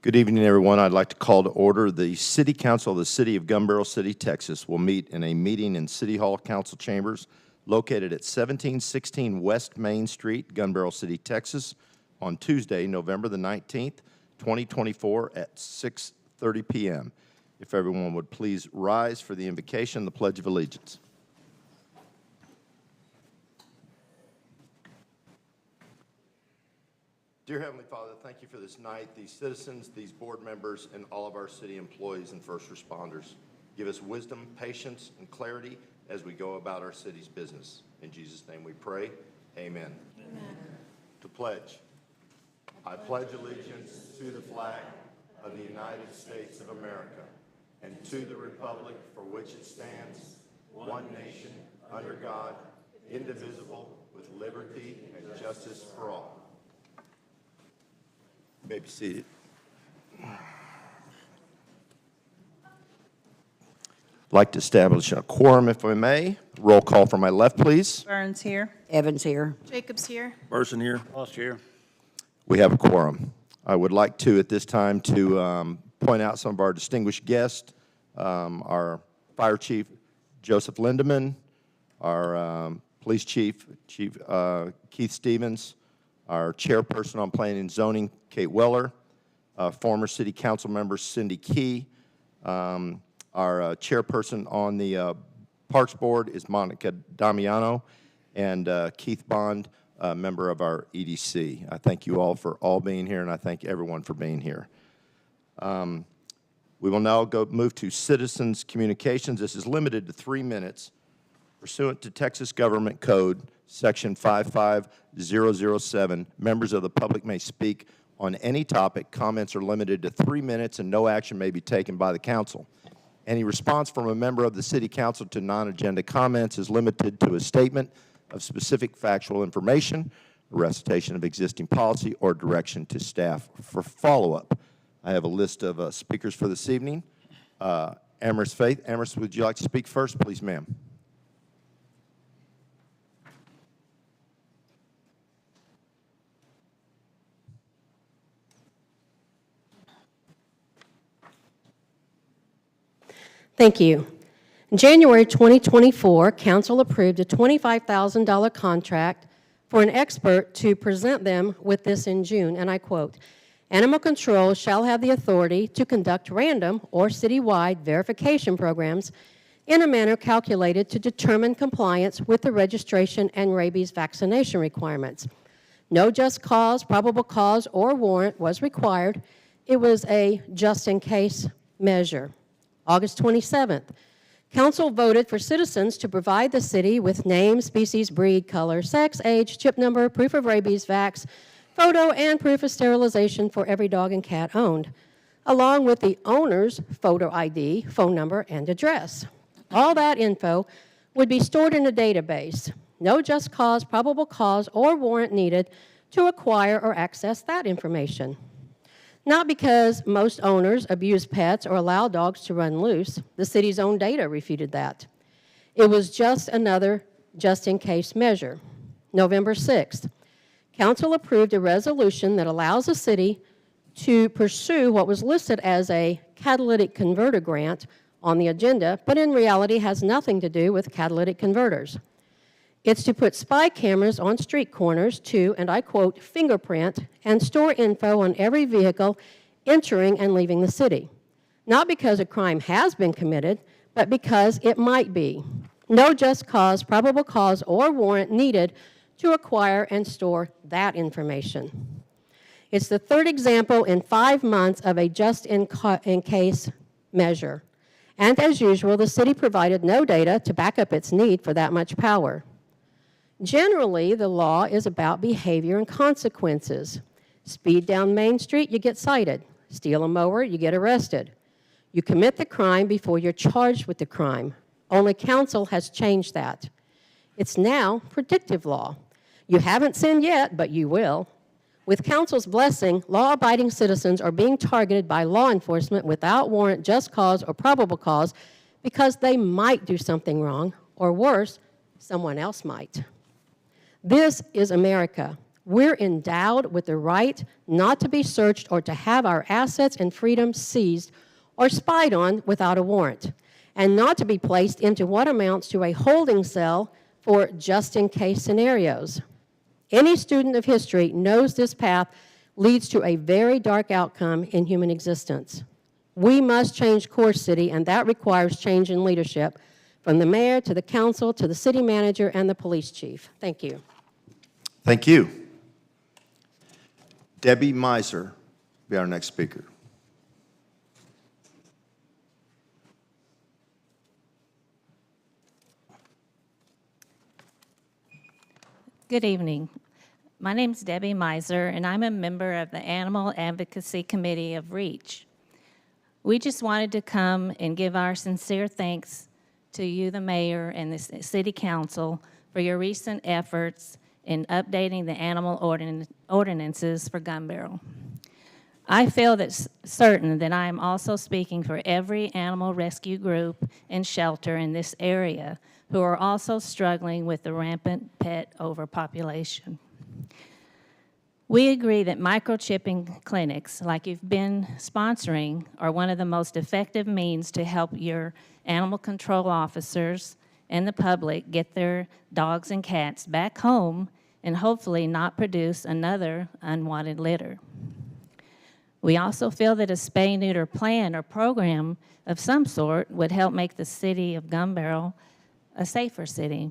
Good evening, everyone. I'd like to call to order the City Council of the City of Gun Barrel City, Texas will meet in a meeting in City Hall Council Chambers located at 1716 West Main Street, Gun Barrel City, Texas, on Tuesday, November the 19th, 2024 at 6:30 p.m. If everyone would please rise for the invocation, the Pledge of Allegiance. Dear Heavenly Father, thank you for this night, these citizens, these board members, and all of our city employees and first responders. Give us wisdom, patience, and clarity as we go about our city's business. In Jesus' name we pray. Amen. Amen. To pledge. I pledge allegiance to the flag of the United States of America and to the republic for which it stands, one nation, under God, indivisible, with liberty and justice for all. You may be seated. I'd like to establish a quorum, if I may. Roll call from my left, please. Burns here. Evans here. Jacobs here. Person here. Lost here. We have a quorum. I would like to, at this time, to point out some of our distinguished guests. Our Fire Chief, Joseph Lindeman, our Police Chief, Keith Stevens, our Chairperson on Planning and Zoning, Kate Weller, former City Council member, Cindy Key. Our Chairperson on the Parks Board is Monica Damiano, and Keith Bond, member of our EDC. I thank you all for all being here, and I thank everyone for being here. We will now move to citizens' communications. This is limited to 3 minutes. Pursuant to Texas Government Code, Section 55007, members of the public may speak on any topic. Comments are limited to 3 minutes, and no action may be taken by the council. Any response from a member of the City Council to non-agenda comments is limited to a statement of specific factual information, a recitation of existing policy, or direction to staff for follow-up. I have a list of speakers for this evening. Amherst Faith. Amherst, would you like to speak first, please, ma'am? Thank you. In January 2024, Council approved a $25,000 contract for an expert to present them with this in June, and I quote, "Animal control shall have the authority to conduct random or citywide verification programs in a manner calculated to determine compliance with the registration and rabies vaccination requirements. No just cause, probable cause, or warrant was required. It was a just-in-case measure." August 27th, Council voted for citizens to provide the city with name, species, breed, color, sex, age, chip number, proof of rabies vax, photo, and proof of sterilization for every dog and cat owned, along with the owner's photo ID, phone number, and address. All that info would be stored in a database. No just cause, probable cause, or warrant needed to acquire or access that information. Not because most owners abuse pets or allow dogs to run loose. The city's own data refuted that. It was just another just-in-case measure. November 6th, Council approved a resolution that allows the city to pursue what was listed as a catalytic converter grant on the agenda, but in reality has nothing to do with catalytic converters. It's to put spy cameras on street corners to, and I quote, fingerprint and store info on every vehicle entering and leaving the city. Not because a crime has been committed, but because it might be. No just cause, probable cause, or warrant needed to acquire and store that information. It's the third example in 5 months of a just-in-case measure. And as usual, the city provided no data to back up its need for that much power. Generally, the law is about behavior and consequences. Speed down Main Street, you get cited. Steal a mower, you get arrested. You commit the crime before you're charged with the crime. Only Council has changed that. It's now predictive law. You haven't sinned yet, but you will. With Council's blessing, law-abiding citizens are being targeted by law enforcement without warrant, just cause, or probable cause because they might do something wrong, or worse, someone else might. This is America. We're endowed with the right not to be searched or to have our assets and freedom seized or spied on without a warrant, and not to be placed into what amounts to a holding cell for just-in-case scenarios. Any student of history knows this path leads to a very dark outcome in human existence. We must change course, City, and that requires change in leadership, from the mayor to the council to the city manager and the police chief. Thank you. Thank you. Debbie Meiser will be our next speaker. Good evening. My name is Debbie Meiser, and I'm a member of the Animal Advocacy Committee of REACH. We just wanted to come and give our sincere thanks to you, the mayor, and the city council for your recent efforts in updating the animal ordinances for Gun Barrel. I feel certain that I am also speaking for every animal rescue group and shelter in this area who are also struggling with the rampant pet overpopulation. We agree that microchipping clinics, like you've been sponsoring, are one of the most effective means to help your animal control officers and the public get their dogs and cats back home and hopefully not produce another unwanted litter. We also feel that a spay-neuter plan or program of some sort would help make the city of Gun Barrel a safer city.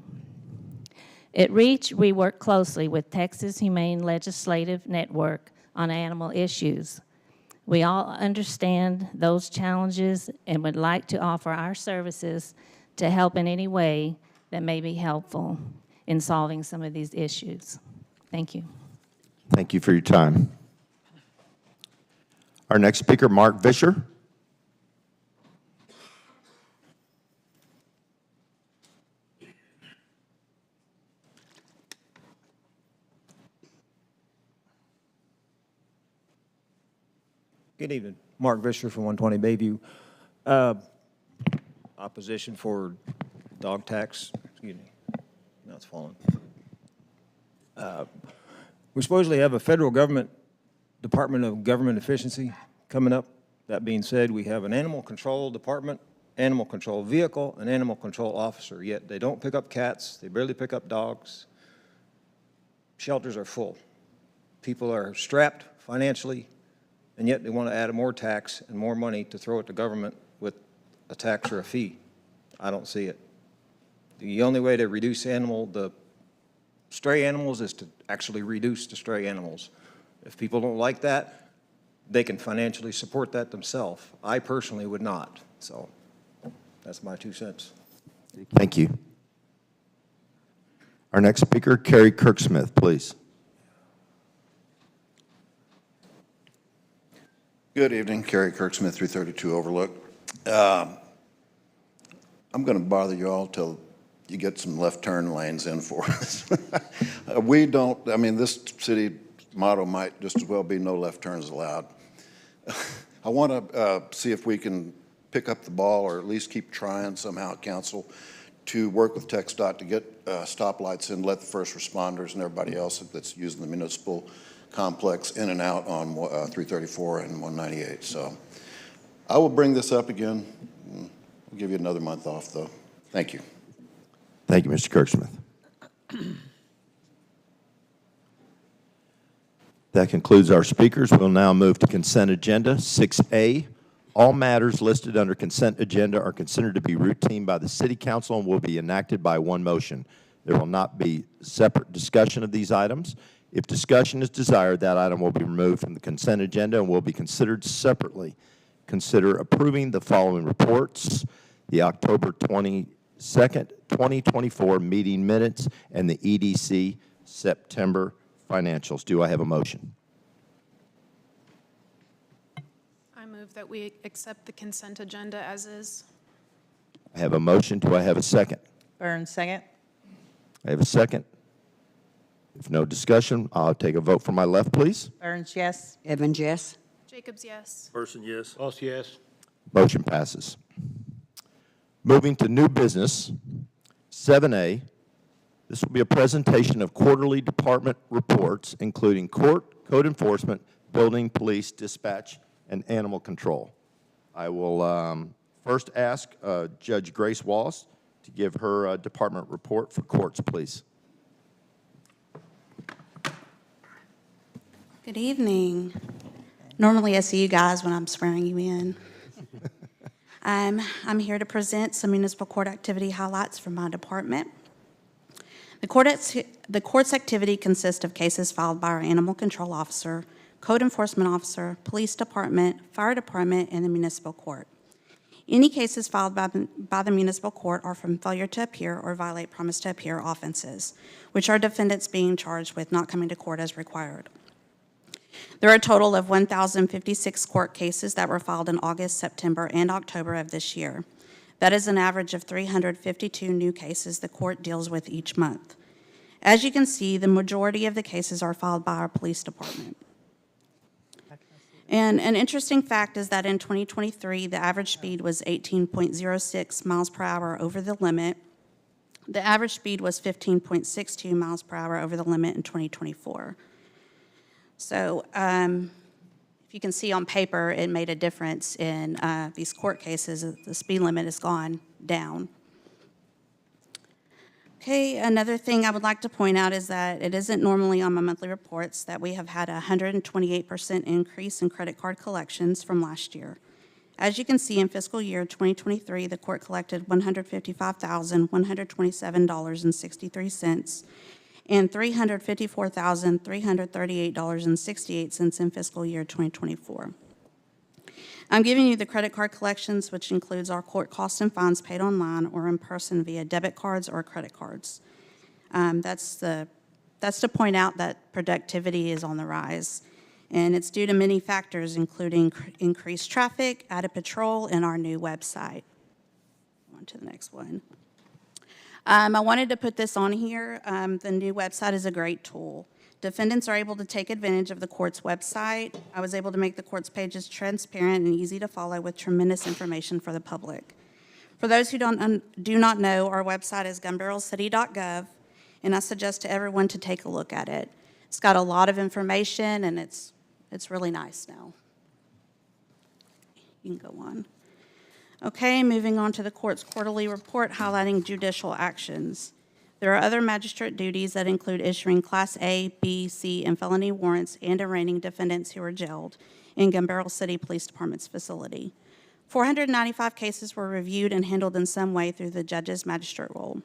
At REACH, we work closely with Texas Humane Legislative Network on animal issues. We all understand those challenges and would like to offer our services to help in any way that may be helpful in solving some of these issues. Thank you. Thank you for your time. Our next speaker, Mark Vischer. Good evening. Mark Vischer from 120 Bayview. Opposition for dog tax. Excuse me. Now it's falling. We supposedly have a federal government Department of Government Efficiency coming up. That being said, we have an animal control department, animal control vehicle, and animal control officer, yet they don't pick up cats. They barely pick up dogs. Shelters are full. People are strapped financially, and yet they want to add more tax and more money to throw at the government with a tax or a fee. I don't see it. The only way to reduce the stray animals is to actually reduce the stray animals. If people don't like that, they can financially support that themselves. I personally would not. So that's my 2 cents. Thank you. Our next speaker, Carrie Kirksmith, please. Good evening, Kerry Kirksmith, 332 Overlook. I'm going to bother you all till you get some left turn lanes in for us. This city motto might just as well be no left turns allowed. I want to see if we can pick up the ball or at least keep trying somehow at council to work with TxDOT to get stoplights in, let the first responders and everybody else that's using the municipal complex in and out on 334 and 198. So I will bring this up again. I'll give you another month off, though. Thank you. Thank you, Mr. Kirksmith. That concludes our speakers. We'll now move to consent agenda. 6A, all matters listed under consent agenda are considered to be routine by the City Council and will be enacted by one motion. There will not be separate discussion of these items. If discussion is desired, that item will be removed from the consent agenda and will be considered separately. Consider approving the following reports: the October 22nd, 2024 meeting minutes and the EDC September financials. Do I have a motion? I move that we accept the consent agenda as is. I have a motion. Do I have a second? Burns, second. I have a second. If no discussion, I'll take a vote from my left, please. Burns, yes. Evans, yes. Jacobs, yes. Person, yes. Boss, yes. Motion passes. Moving to new business, 7A, This will be a presentation of quarterly department reports, including court, code enforcement, building, police, dispatch, and animal control. I will first ask Judge Grace Wallace to give her department report for courts, please. Good evening. Normally I see you guys when I'm swearing you in. I'm here to present some municipal court activity highlights from my department. The court's activity consists of cases filed by our animal control officer, code enforcement officer, police department, fire department, and the municipal court. Any cases filed by the municipal court are from failure to appear or violate promise to appear offenses, which are defendants being charged with not coming to court as required. There are a total of 1,056 court cases that were filed in August, September, and October of this year. That is an average of 352 new cases the court deals with each month. As you can see, the majority of the cases are filed by our police department. And an interesting fact is that in 2023, the average speed was 18.06 miles per hour over the limit. The average speed was 15.62 miles per hour over the limit in 2024. So if you can see on paper, it made a difference in these court cases. The speed limit has gone down. Okay, another thing I would like to point out is that it isn't normally on my monthly reports that we have had a 128% increase in credit card collections from last year. As you can see, in fiscal year 2023, the court collected $155,127.63 and $354,338.68 in fiscal year 2024. I'm giving you the credit card collections, which includes our court costs and fines paid online or in person via debit cards or credit cards. That's to point out that productivity is on the rise, and it's due to many factors, including increased traffic, added patrol, and our new website. On to the next one. I wanted to put this on here. The new website is a great tool. Defendants are able to take advantage of the court's website. I was able to make the court's pages transparent and easy to follow with tremendous information for the public. For those who do not know, our website is gunbarrelcity.gov, and I suggest to everyone to take a look at it. It's got a lot of information, and it's really nice now. You can go on. Okay, moving on to the court's quarterly report highlighting judicial actions. There are other magistrate duties that include issuing Class A, B, C, and felony warrants and arraigning defendants who are jailed in Gun Barrel City Police Department's facility. 495 cases were reviewed and handled in some way through the judge's magistrate role.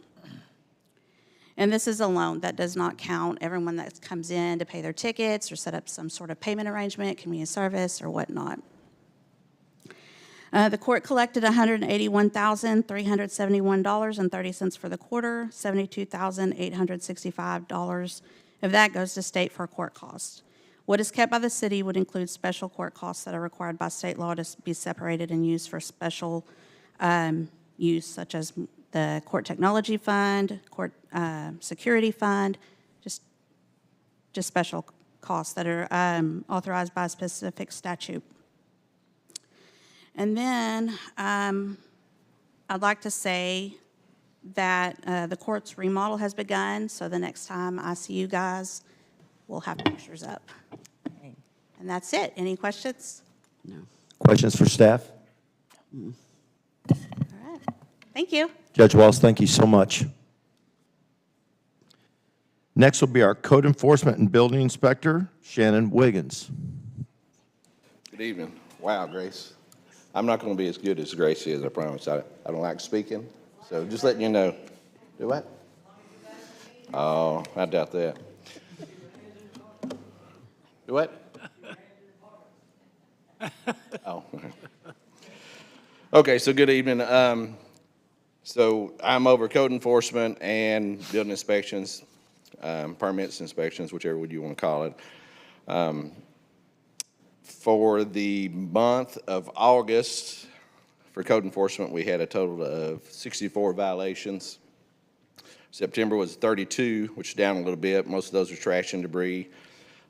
And this is a loan. That does not count everyone that comes in to pay their tickets or set up some sort of payment arrangement, community service, or whatnot. The court collected $181,371.30 for the quarter. $72,865 of that goes to state for court costs. What is kept by the city would include special court costs that are required by state law to be separated and used for special use, such as the court technology fund, court security fund, just special costs that are authorized by a specific statute. And then I'd like to say that the court's remodel has begun, so the next time I see you guys, we'll have pictures up. And that's it. Any questions? Questions for staff? All right. Thank you. Judge Wallace, thank you so much. Next will be our Code Enforcement and Building Inspector, Shannon Wiggins. Good evening. Wow, Grace. I'm not going to be as good as Grace is, I promise. I don't like speaking, so just letting you know. Do what? Oh, I doubt that. Do what? Oh. Okay, so good evening. So I'm over code enforcement and building inspections, permits, inspections, whichever one you want to call it. For the month of August, for code enforcement, we had a total of 64 violations. September was 32, which is down a little bit. Most of those were trash and debris.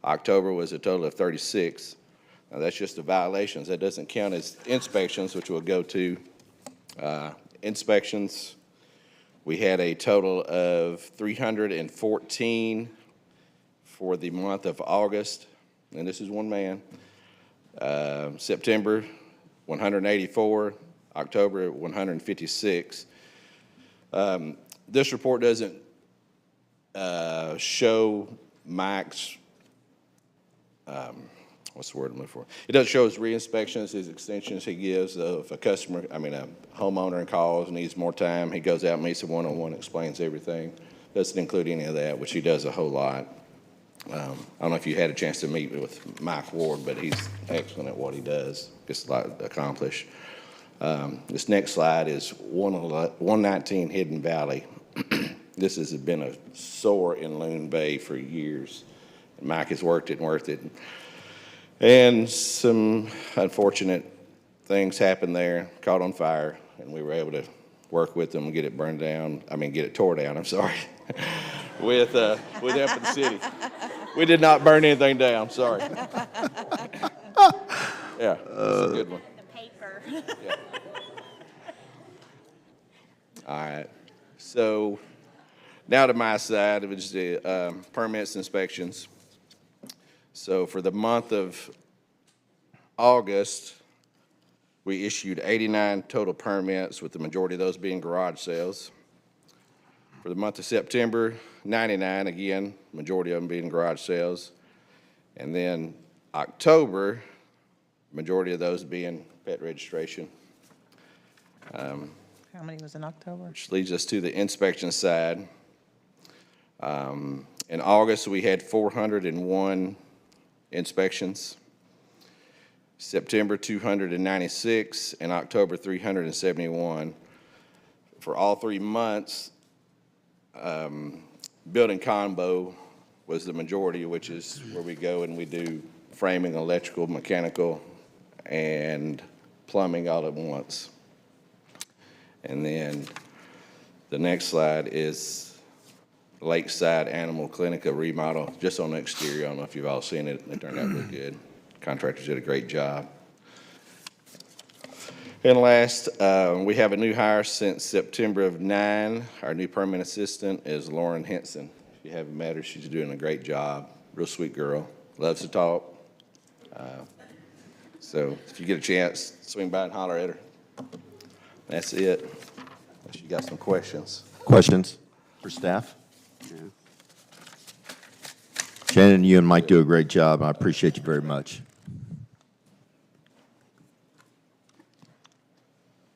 October was a total of 36. Now, that's just the violations. That doesn't count as inspections, which we'll go to. Inspections, We had a total of 314 for the month of August, and this is one man. September, 184, October, 156. This report doesn't show Mike's, what's the word I'm looking for? It doesn't show his re-inspections, his extensions he gives. If a customer, a homeowner calls, needs more time, he goes out and meets a one-on-one, explains everything. Doesn't include any of that, which he does a whole lot. I don't know if you had a chance to meet with Mike Ward, but he's excellent at what he does. Gets a lot accomplished. This next slide is 119 Hidden Valley. This has been a sore in Loon Bay for years. Mike has worked it and worked it. And some unfortunate things happened there, caught on fire, and we were able to work with them and get it burned down. Get it tore down, I'm sorry, with Elpin City. We did not burn anything down, sorry. Yeah, that's a good one. The paper. Yeah. All right, so now to my side, which is the permits and inspections. So for the month of August, we issued 89 total permits, with the majority of those being garage sales. For the month of September, 99, again, majority of them being garage sales. And then October, majority of those being pet registration. How many was in October? Which leads us to the inspection side. In August, we had 401 inspections. September, 296, and October, 371. For all 3 months, building combo was the majority, which is where we go and we do framing, electrical, mechanical, and plumbing all at once. And then the next slide is Lakeside Animal Clinic, a remodel just on the exterior. I don't know if you've all seen it. It turned out really good. Contractors did a great job. And last, we have a new hire since September of 9. Our new permanent assistant is Lauren Henson. If you haven't met her, she's doing a great job. Real sweet girl. Loves to talk. So if you get a chance, swing by and holler at her. That's it. Unless you got some questions. Questions for staff? Shannon, you and Mike do a great job. I appreciate you very much.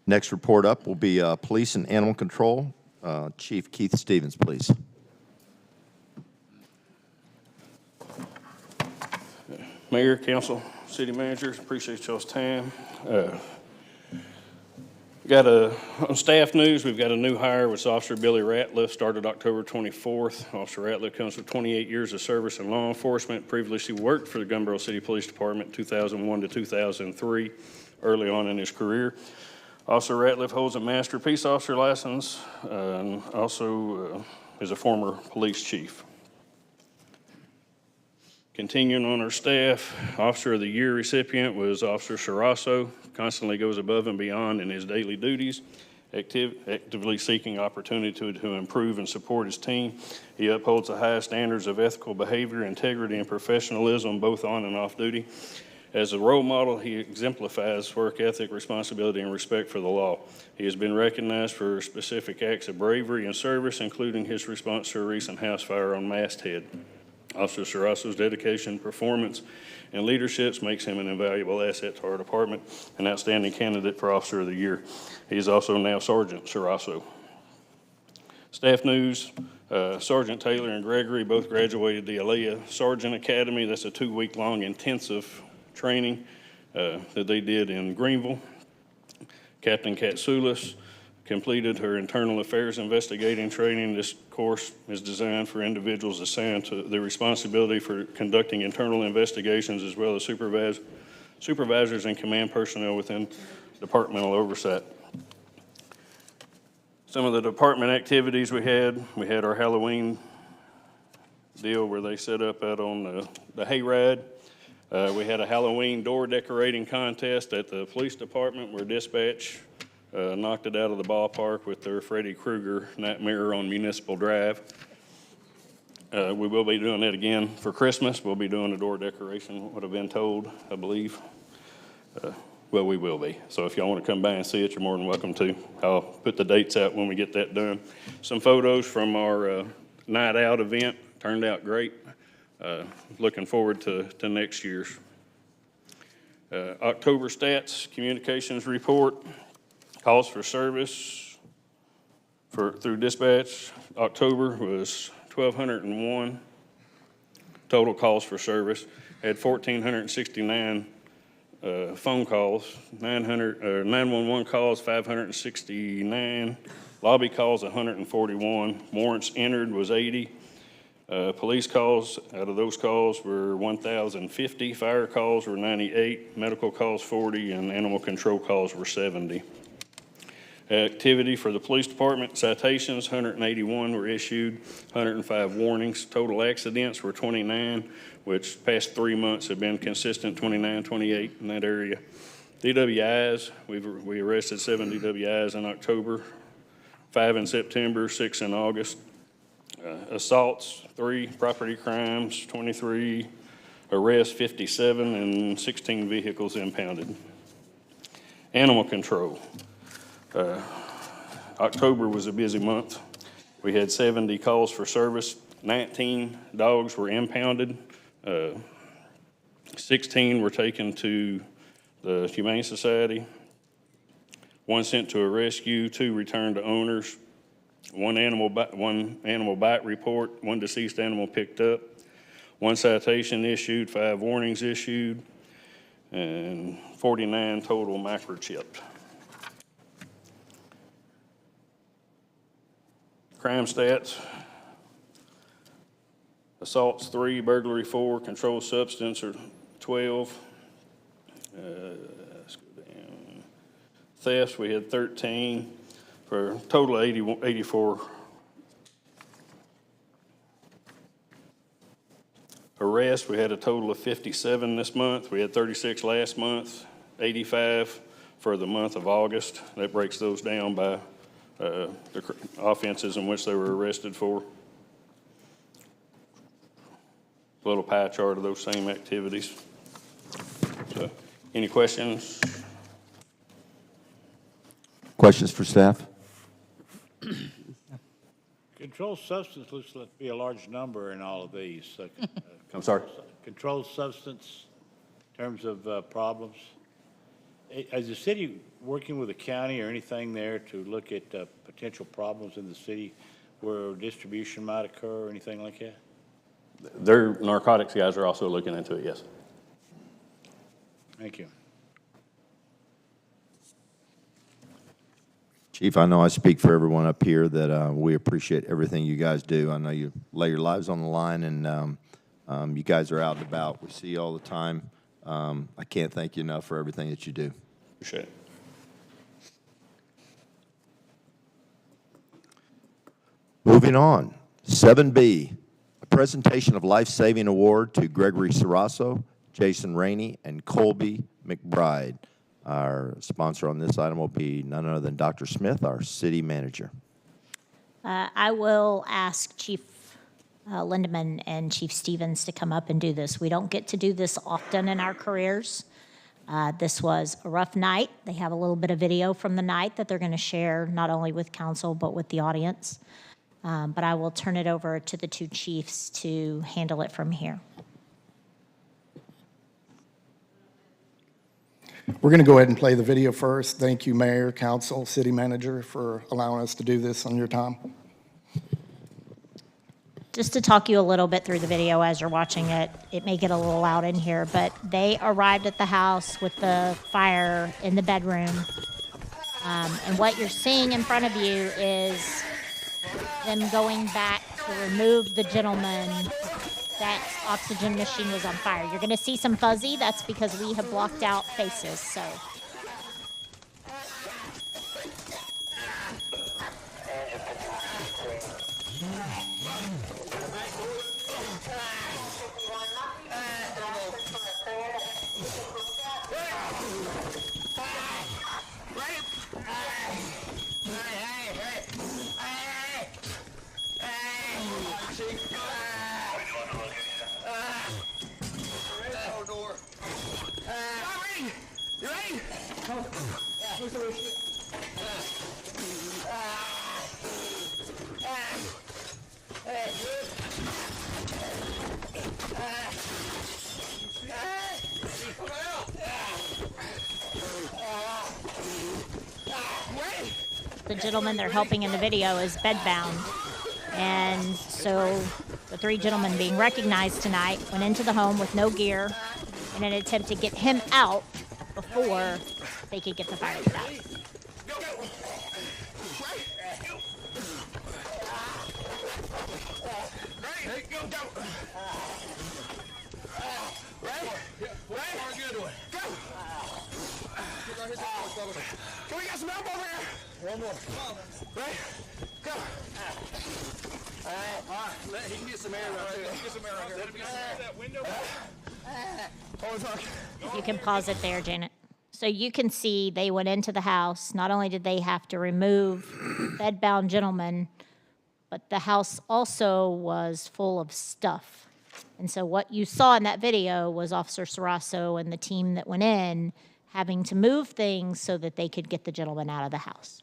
Next report up will be Police and Animal Control. Chief Keith Stevens, please. Mayor, council, city managers, appreciate y'all's time. On staff news, we've got a new hire with Officer Billy Ratliff, started October 24th. Officer Ratliff comes with 28 years of service in law enforcement. Previously worked for the Gunnboro City Police Department 2001 to 2003, early on in his career. Officer Ratliff holds a Master Peace Officer license and also is a former police chief. Continuing on our staff, Officer of the Year recipient was Officer Sharasso. Constantly goes above and beyond in his daily duties, actively seeking opportunity to improve and support his team. He upholds the highest standards of ethical behavior, integrity, and professionalism, both on and off duty. As a role model, he exemplifies work ethic, responsibility, and respect for the law. He has been recognized for specific acts of bravery and service, including his response to a recent house fire on Masthead. Officer Sarasso's dedication, performance, and leadership makes him an invaluable asset to our department, an outstanding candidate for Officer of the Year. He is also now Sergeant Sarasso. Staff news, Sergeant Taylor and Gregory both graduated the Alea Sergeant Academy. That's a 2-week-long intensive training that they did in Greenville. Captain Katsoulis completed her internal affairs investigating training. This course is designed for individuals assigned to the responsibility for conducting internal investigations, as well as supervisors and command personnel within departmental oversight. Some of the department activities we had our Halloween deal where they set up out on the hayride. We had a Halloween door decorating contest at the police department where dispatch knocked it out of the ballpark with their Freddy Krueger Nightmare on Municipal Drive. We will be doing that again for Christmas. We'll be doing a door decoration, what I've been told, I believe. Well, we will be. So if y'all want to come by and see it, you're more than welcome to. I'll put the dates out when we get that done. Some photos from our night out event turned out great. Looking forward to next year's. October stats, communications report, calls for service through dispatch. October was 1,201 total calls for service. Had 1,469 phone calls, 911 calls, 569, lobby calls, 141, warrants entered was 80, police calls, out of those calls were 1,050, fire calls were 98, medical calls 40, and animal control calls were 70. Activity for the police department, citations, 181 were issued, 105 warnings. Total accidents were 29, which past 3 months have been consistent, 29, 28 in that area. DWIs, we arrested 7 DWIs in October, 5 in September, 6 in August. Assaults, 3, property crimes, 23, arrests, 57, and 16 vehicles impounded. Animal control. October was a busy month. We had 70 calls for service, 19 dogs were impounded, 16 were taken to the Humane Society, 1 sent to a rescue, 2 returned to owners, 1 animal bite report, 1 deceased animal picked up, 1 citation issued, 5 warnings issued, and 49 total microchipped. Crime stats, assaults 3, burglary 4, controlled substance are 12. Let's go down. Thefts, we had 13 for a total of 84. Arrests, we had a total of 57 this month. We had 36 last month, 85 for the month of August. That breaks those down by the offenses in which they were arrested for. A little pie chart of those same activities. So, any questions? Questions for staff? Controlled substance looks like to be a large number in all of these. I'm sorry? Controlled substance in terms of problems. Is the city working with the county or anything there to look at potential problems in the city where distribution might occur or anything like that? Their narcotics guys are also looking into it, yes. Thank you. Chief, I know I speak for everyone up here that we appreciate everything you guys do. I know you lay your lives on the line, and you guys are out and about. We see you all the time. I can't thank you enough for everything that you do. Appreciate it. Moving on, 7B, a presentation of life-saving award to Gregory Sarasso, Jason Rainey, and Colby McBride. Our sponsor on this item will be none other than Dr. Smith, our city manager. I will ask Chief Lindeman and Chief Stevens to come up and do this. We don't get to do this often in our careers. This was a rough night. They have a little bit of video from the night that they're going to share not only with council but with the audience. But I will turn it over to the 2 chiefs to handle it from here. We're going to go ahead and play the video first. Thank you, Mayor, Council, City Manager, for allowing us to do this on your time. Just to talk you a little bit through the video as you're watching it, it may get a little loud in here, but they arrived at the house with the fire in the bedroom. And what you're seeing in front of you is them going back to remove the gentleman. That oxygen machine was on fire. You're going to see some fuzzy. That's because we have blocked out faces. So. The gentleman they're helping in the video is bedbound. And so the three gentlemen being recognized tonight went into the home with no gear in an attempt to get him out before they could get the fire put out. Can we get some help over here? One more. Right? Go. All right. He can get some air right there. He can get some air right here. Let him get some air out that window. If you can pause it there, Janet. So you can see they went into the house. Not only did they have to remove bedbound gentlemen, but the house also was full of stuff. And so what you saw in that video was Officer Sarasso and the team that went in having to move things so that they could get the gentleman out of the house.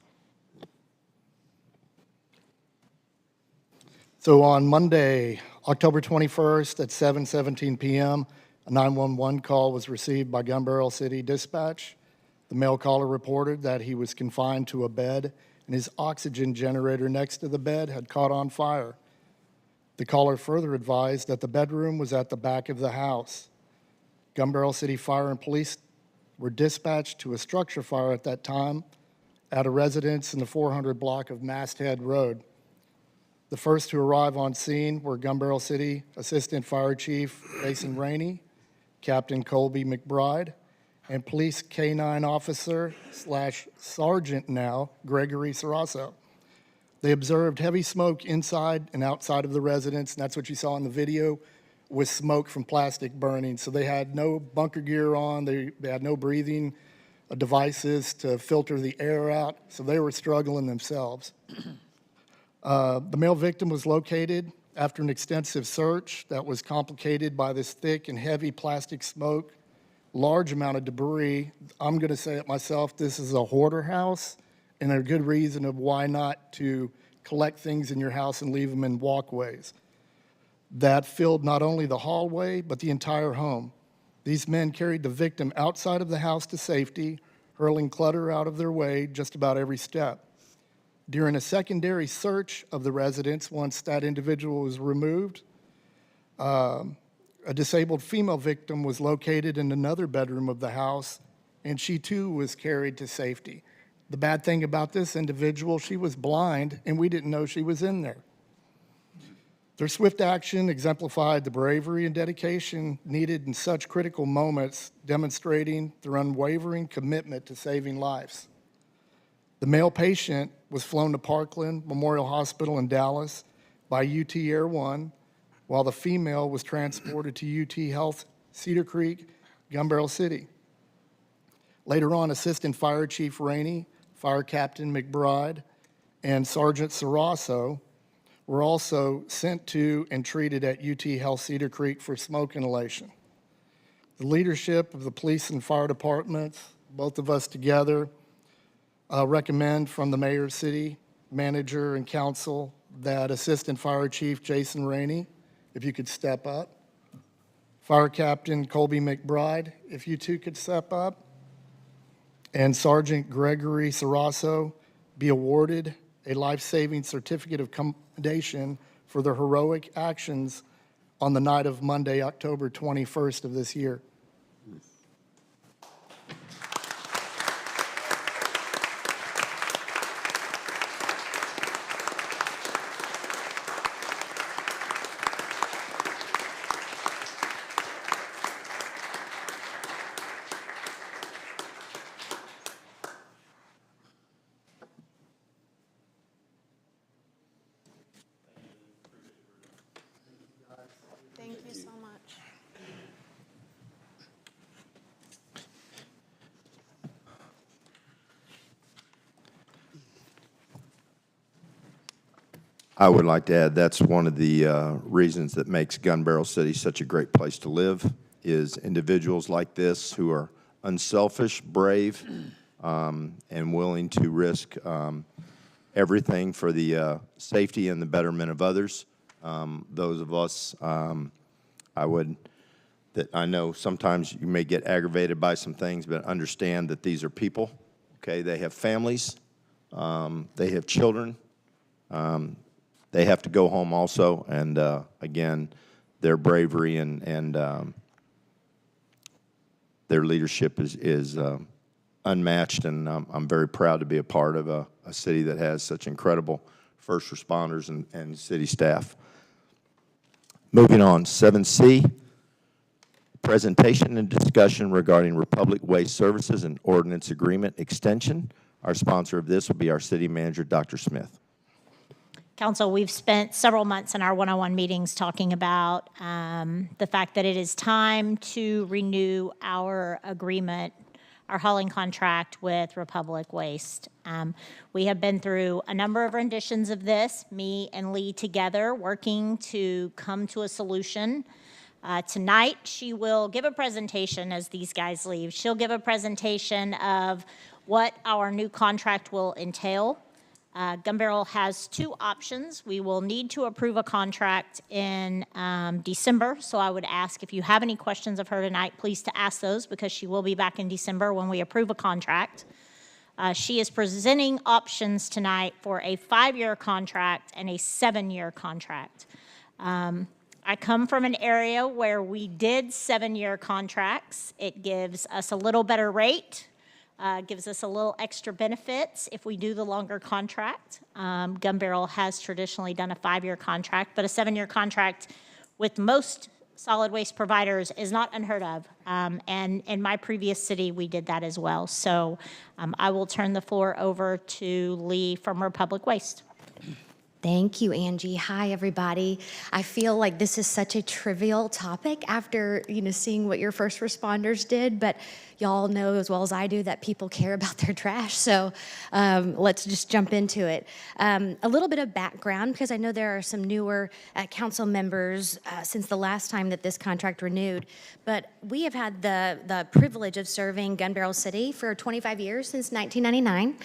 So on Monday, October 21st at 7:17 p.m., a 911 call was received by Gun Barrel City Dispatch. The male caller reported that he was confined to a bed and his oxygen generator next to the bed had caught on fire. The caller further advised that the bedroom was at the back of the house. Gun Barrel City Fire and Police were dispatched to a structure fire at that time at a residence in the 400 block of Masthead Road. The first to arrive on scene were Gun Barrel City Assistant Fire Chief Jason Rainey, Captain Colby McBride, and Police K-9 Officer / Sergeant now, Gregory Sarasso. They observed heavy smoke inside and outside of the residence, and that's what you saw in the video, with smoke from plastic burning. So they had no bunker gear on, they had no breathing devices to filter the air out, so they were struggling themselves. The male victim was located after an extensive search that was complicated by this thick and heavy plastic smoke, large amount of debris. I'm going to say it myself, this is a hoarder house, and a good reason of why not to collect things in your house and leave them in walkways. That filled not only the hallway, but the entire home. These men carried the victim outside of the house to safety, hurling clutter out of their way just about every step. During a secondary search of the residence, once that individual was removed, a disabled female victim was located in another bedroom of the house, and she too was carried to safety. The bad thing about this individual, she was blind, and we didn't know she was in there. Their swift action exemplified the bravery and dedication needed in such critical moments, demonstrating their unwavering commitment to saving lives. The male patient was flown to Parkland Memorial Hospital in Dallas by UT Air One, while the female was transported to UT Health Cedar Creek, Gun Barrel City. Later on, Assistant Fire Chief Rainey, Fire Captain McBride, and Sergeant Sarasso were also sent to and treated at UT Health Cedar Creek for smoke inhalation. The leadership of the police and fire departments, both of us together, recommend from the mayor, city manager, and council that Assistant Fire Chief Jason Rainey, if you could step up, Fire Captain Colby McBride, if you two could step up, and Sergeant Gregory Sarasso be awarded a life-saving certificate of commendation for their heroic actions on the night of Monday, October 21st of this year. Thank you so much. I would like to add, that's one of the reasons that makes Gun Barrel City such a great place to live, is individuals like this who are unselfish, brave, and willing to risk everything for the safety and the betterment of others. Those of us, I know sometimes you may get aggravated by some things, but understand that these are people, okay? They have families, they have children, they have to go home also, and again, their bravery and their leadership is unmatched, and I'm very proud to be a part of a city that has such incredible first responders and city staff. Moving on, 7C, presentation and discussion regarding Republic Waste Services and Ordinance Agreement Extension. Our sponsor of this will be our city manager, Dr. Smith. Council, we've spent several months in our one-on-one meetings talking about the fact that it is time to renew our agreement, our hauling contract with Republic Waste. We have been through a number of renditions of this, me and Lee together, working to come to a solution. Tonight, she will give a presentation as these guys leave. She'll give a presentation of what our new contract will entail. Gun Barrel has two options. We will need to approve a contract in December, so I would ask if you have any questions of her tonight, please to ask those, because she will be back in December when we approve a contract. She is presenting options tonight for a 5-year contract and a 7-year contract. I come from an area where we did 7-year contracts. It gives us a little better rate, gives us a little extra benefits if we do the longer contract. Gun Barrel has traditionally done a 5-year contract, but a 7-year contract with most solid waste providers is not unheard of. And in my previous city, we did that as well. So I will turn the floor over to Lee from Republic Waste. Thank you, Angie. Hi, everybody. I feel like this is such a trivial topic after, seeing what your first responders did, but y'all know as well as I do that people care about their trash, so let's just jump into it. A little bit of background, because I know there are some newer council members since the last time that this contract renewed, but we have had the privilege of serving Gun Barrel City for 25 years, since 1999.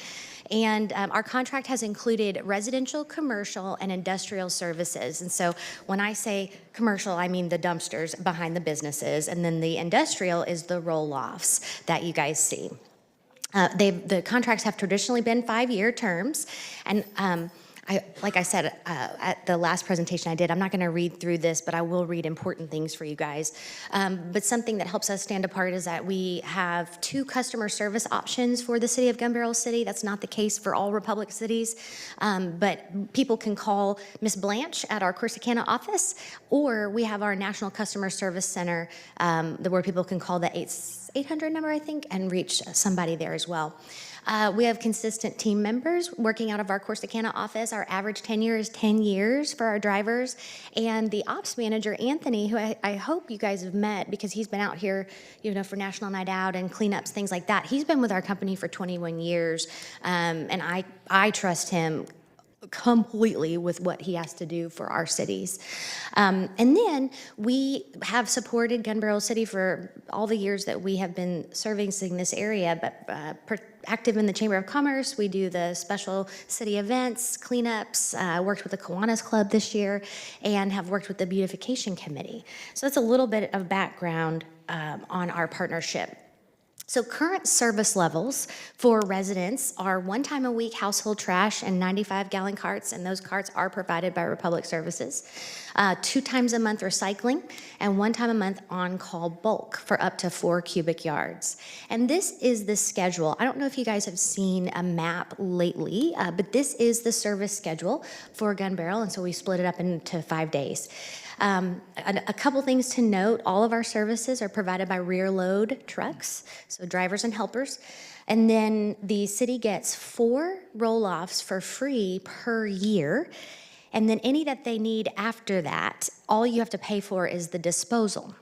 And our contract has included residential, commercial, and industrial services. And so when I say commercial, I mean the dumpsters behind the businesses. And then the industrial is the roll-offs that you guys see. The contracts have traditionally been 5-year terms. And like I said at the last presentation I did, I'm not going to read through this, but I will read important things for you guys. But something that helps us stand apart is that we have 2 customer service options for the city of Gun Barrel City. That's not the case for all Republic cities, but people can call Miss Blanche at our Corsicana office, or we have our National Customer Service Center where people can call the 800 number, I think, and reach somebody there as well. We have consistent team members working out of our Corsicana office. Our average tenure is 10 years for our drivers. And the ops manager, Anthony, who I hope you guys have met because he's been out here, for National Night Out and cleanups, things like that. He's been with our company for 21 years, and I trust him completely with what he has to do for our cities. And then we have supported Gun Barrel City for all the years that we have been servicing this area, but active in the Chamber of Commerce. We do the special city events, cleanups, worked with the Kiwanis Club this year, and have worked with the Beautification Committee. So that's a little bit of background on our partnership. So current service levels for residents are 1 time a week household trash and 95-gallon carts, and those carts are provided by Republic Services. 2 times a month recycling, and 1 time a month on-call bulk for up to 4 cubic yards. And this is the schedule. I don't know if you guys have seen a map lately, but this is the service schedule for Gun Barrel, and so we split it up into 5 days. A couple things to note, all of our services are provided by rear load trucks, so drivers and helpers. And then the city gets 4 roll-offs for free per year. And then any that they need after that, all you have to pay for is the disposal.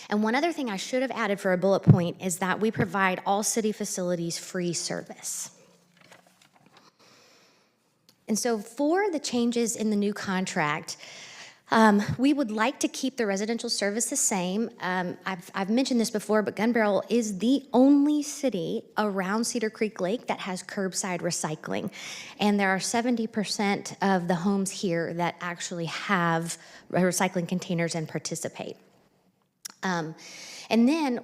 And one other thing I should have added for a bullet point is that we provide all city facilities free service. And so for the changes in the new contract, we would like to keep the residential service the same. I've mentioned this before, but Gun Barrel is the only city around Cedar Creek Lake that has curbside recycling. And there are 70% of the homes here that actually have recycling containers and participate. And then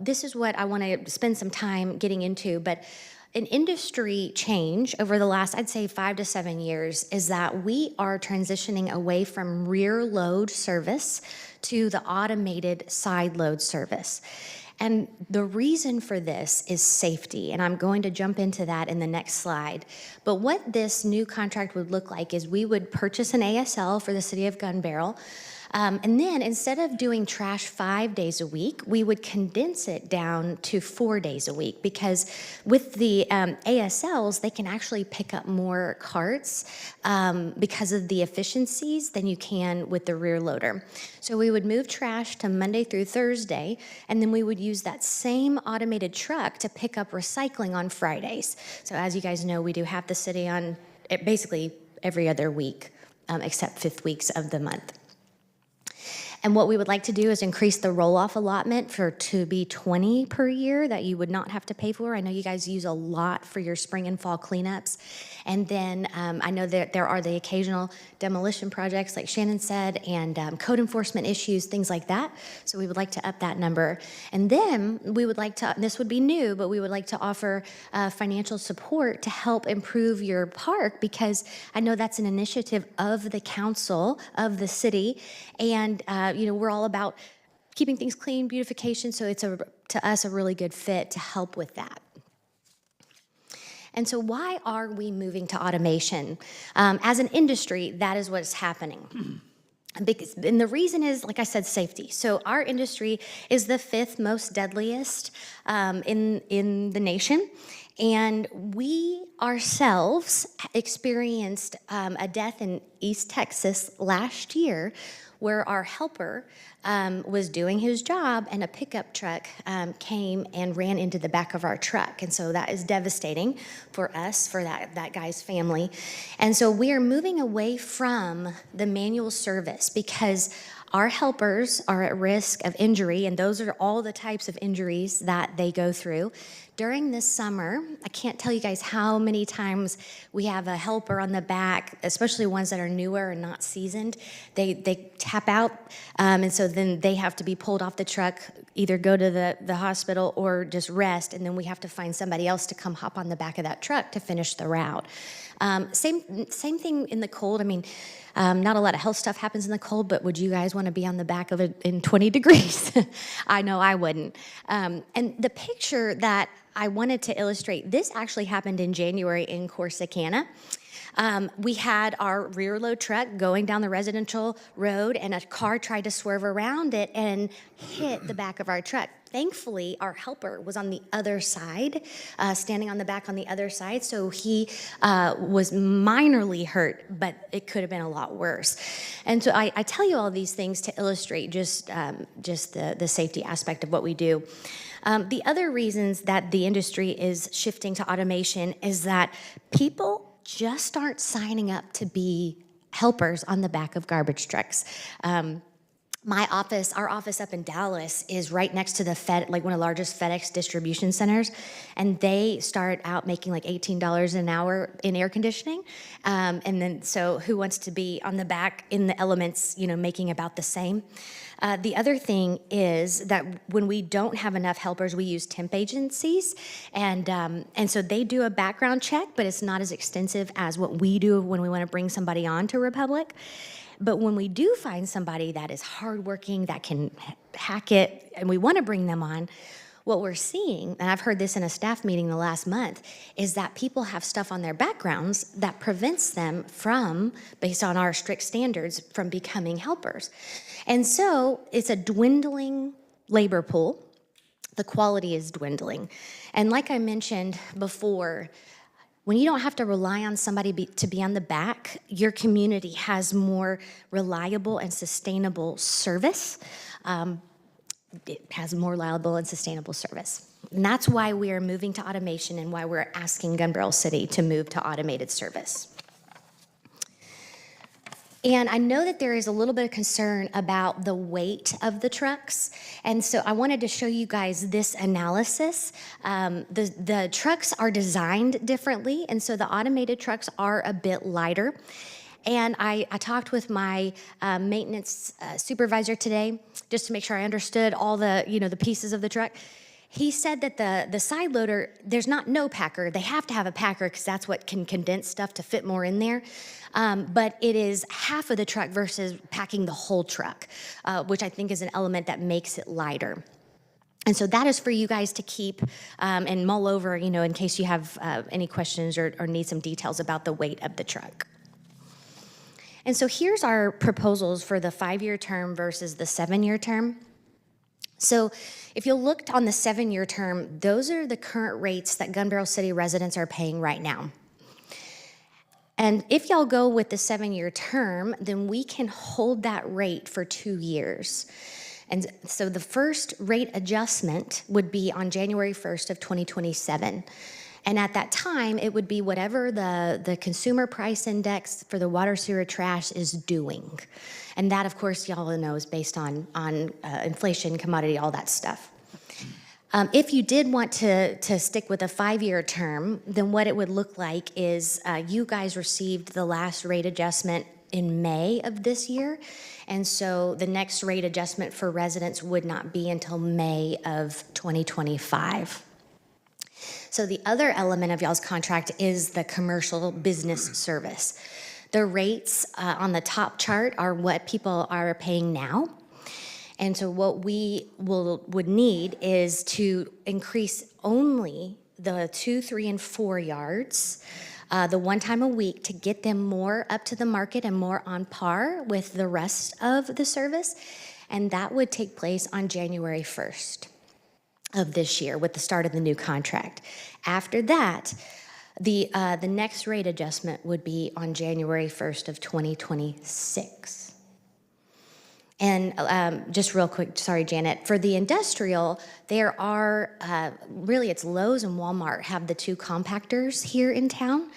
this is what I want to spend some time getting into, but an industry change over the last, I'd say 5 to 7 years, is that we are transitioning away from rear load service to the automated side load service. And the reason for this is safety, and I'm going to jump into that in the next slide. But what this new contract would look like is we would purchase an ASL for the city of Gun Barrel. And then instead of doing trash 5 days a week, we would condense it down to 4 days a week, because with the ASLs, they can actually pick up more carts because of the efficiencies than you can with the rear loader. So we would move trash to Monday through Thursday, and then we would use that same automated truck to pick up recycling on Fridays. So as you guys know, we do have the city on basically every other week, except 5th weeks of the month. And what we would like to do is increase the roll-off allotment to be 20 per year that you would not have to pay for. I know you guys use a lot for your spring and fall cleanups. And then I know that there are the occasional demolition projects, like Shannon said, and code enforcement issues, things like that. So we would like to up that number. And then we would like to, this would be new, but we would like to offer financial support to help improve your park, because I know that's an initiative of the council, of the city, and we're all about keeping things clean, beautification, so it's to us a really good fit to help with that. And so why are we moving to automation? As an industry, that is what's happening. And the reason is, like I said, safety. So our industry is the 5th most deadliest in the nation. And we ourselves experienced a death in East Texas last year, where our helper was doing his job and a pickup truck came and ran into the back of our truck. And so that is devastating for us, for that guy's family. And so we are moving away from the manual service, because our helpers are at risk of injury, and those are all the types of injuries that they go through. During this summer, I can't tell you guys how many times we have a helper on the back, especially ones that are newer and not seasoned. They tap out, and so then they have to be pulled off the truck, either go to the hospital or just rest, and then we have to find somebody else to come hop on the back of that truck to finish the route. Same thing in the cold. I mean, not a lot of health stuff happens in the cold, but would you guys want to be on the back of it in 20 degrees? I know I wouldn't. And the picture that I wanted to illustrate, this actually happened in January in Corsicana. We had our rear load truck going down the residential road, and a car tried to swerve around it and hit the back of our truck. Thankfully, our helper was on the other side, standing on the back on the other side, so he was minorly hurt, but it could have been a lot worse. And so I tell you all these things to illustrate just the safety aspect of what we do. The other reasons that the industry is shifting to automation is that people just aren't signing up to be helpers on the back of garbage trucks. Our office up in Dallas is right next to one of the largest FedEx distribution centers, and they start out making like $18 an hour in air conditioning. And then, so who wants to be on the back in the elements, making about the same? The other thing is that when we don't have enough helpers, we use temp agencies, and so they do a background check, but it's not as extensive as what we do when we want to bring somebody on to Republic. But when we do find somebody that is hardworking, that can hack it, and we want to bring them on, what we're seeing, and I've heard this in a staff meeting the last month, is that people have stuff on their backgrounds that prevents them from, based on our strict standards, from becoming helpers. And so it's a dwindling labor pool. The quality is dwindling. And like I mentioned before, when you don't have to rely on somebody to be on the back, your community has more reliable and sustainable service. It has more reliable and sustainable service. And that's why we are moving to automation and why we're asking Gun Barrel City to move to automated service. And I know that there is a little bit of concern about the weight of the trucks. And so I wanted to show you guys this analysis. The trucks are designed differently, and so the automated trucks are a bit lighter. And I talked with my maintenance supervisor today just to make sure I understood all the, the pieces of the truck. He said that the side loader, there's no packer. They have to have a packer because that's what can condense stuff to fit more in there. But it is half of the truck versus packing the whole truck, which I think is an element that makes it lighter. And so that is for you guys to keep and mull over, in case you have any questions or need some details about the weight of the truck. And so here's our proposals for the 5-year term versus the 7-year term. So if you'll look on the 7-year term, those are the current rates that Gun Barrel City residents are paying right now. And if y'all go with the 7-year term, then we can hold that rate for 2 years. And so the first rate adjustment would be on January 1st of 2027. And at that time, it would be whatever the consumer price index for the water, sewer, trash is doing. And that, of course, y'all know is based on inflation, commodity, all that stuff. If you did want to stick with a 5-year term, then what it would look like is you guys received the last rate adjustment in May of this year. And so the next rate adjustment for residents would not be until May of 2025. So the other element of y'all's contract is the commercial business service. The rates on the top chart are what people are paying now. And so what we would need is to increase only the 2, 3, and 4 yards, the one time a week, to get them more up to the market and more on par with the rest of the service. And that would take place on January 1st. Of this year with the start of the new contract. After that, the next rate adjustment would be on January 1st of 2026. And just real quick, sorry, Janet, for the industrial, there are, really it's Lowe's and Walmart have the 2 compactors here in town.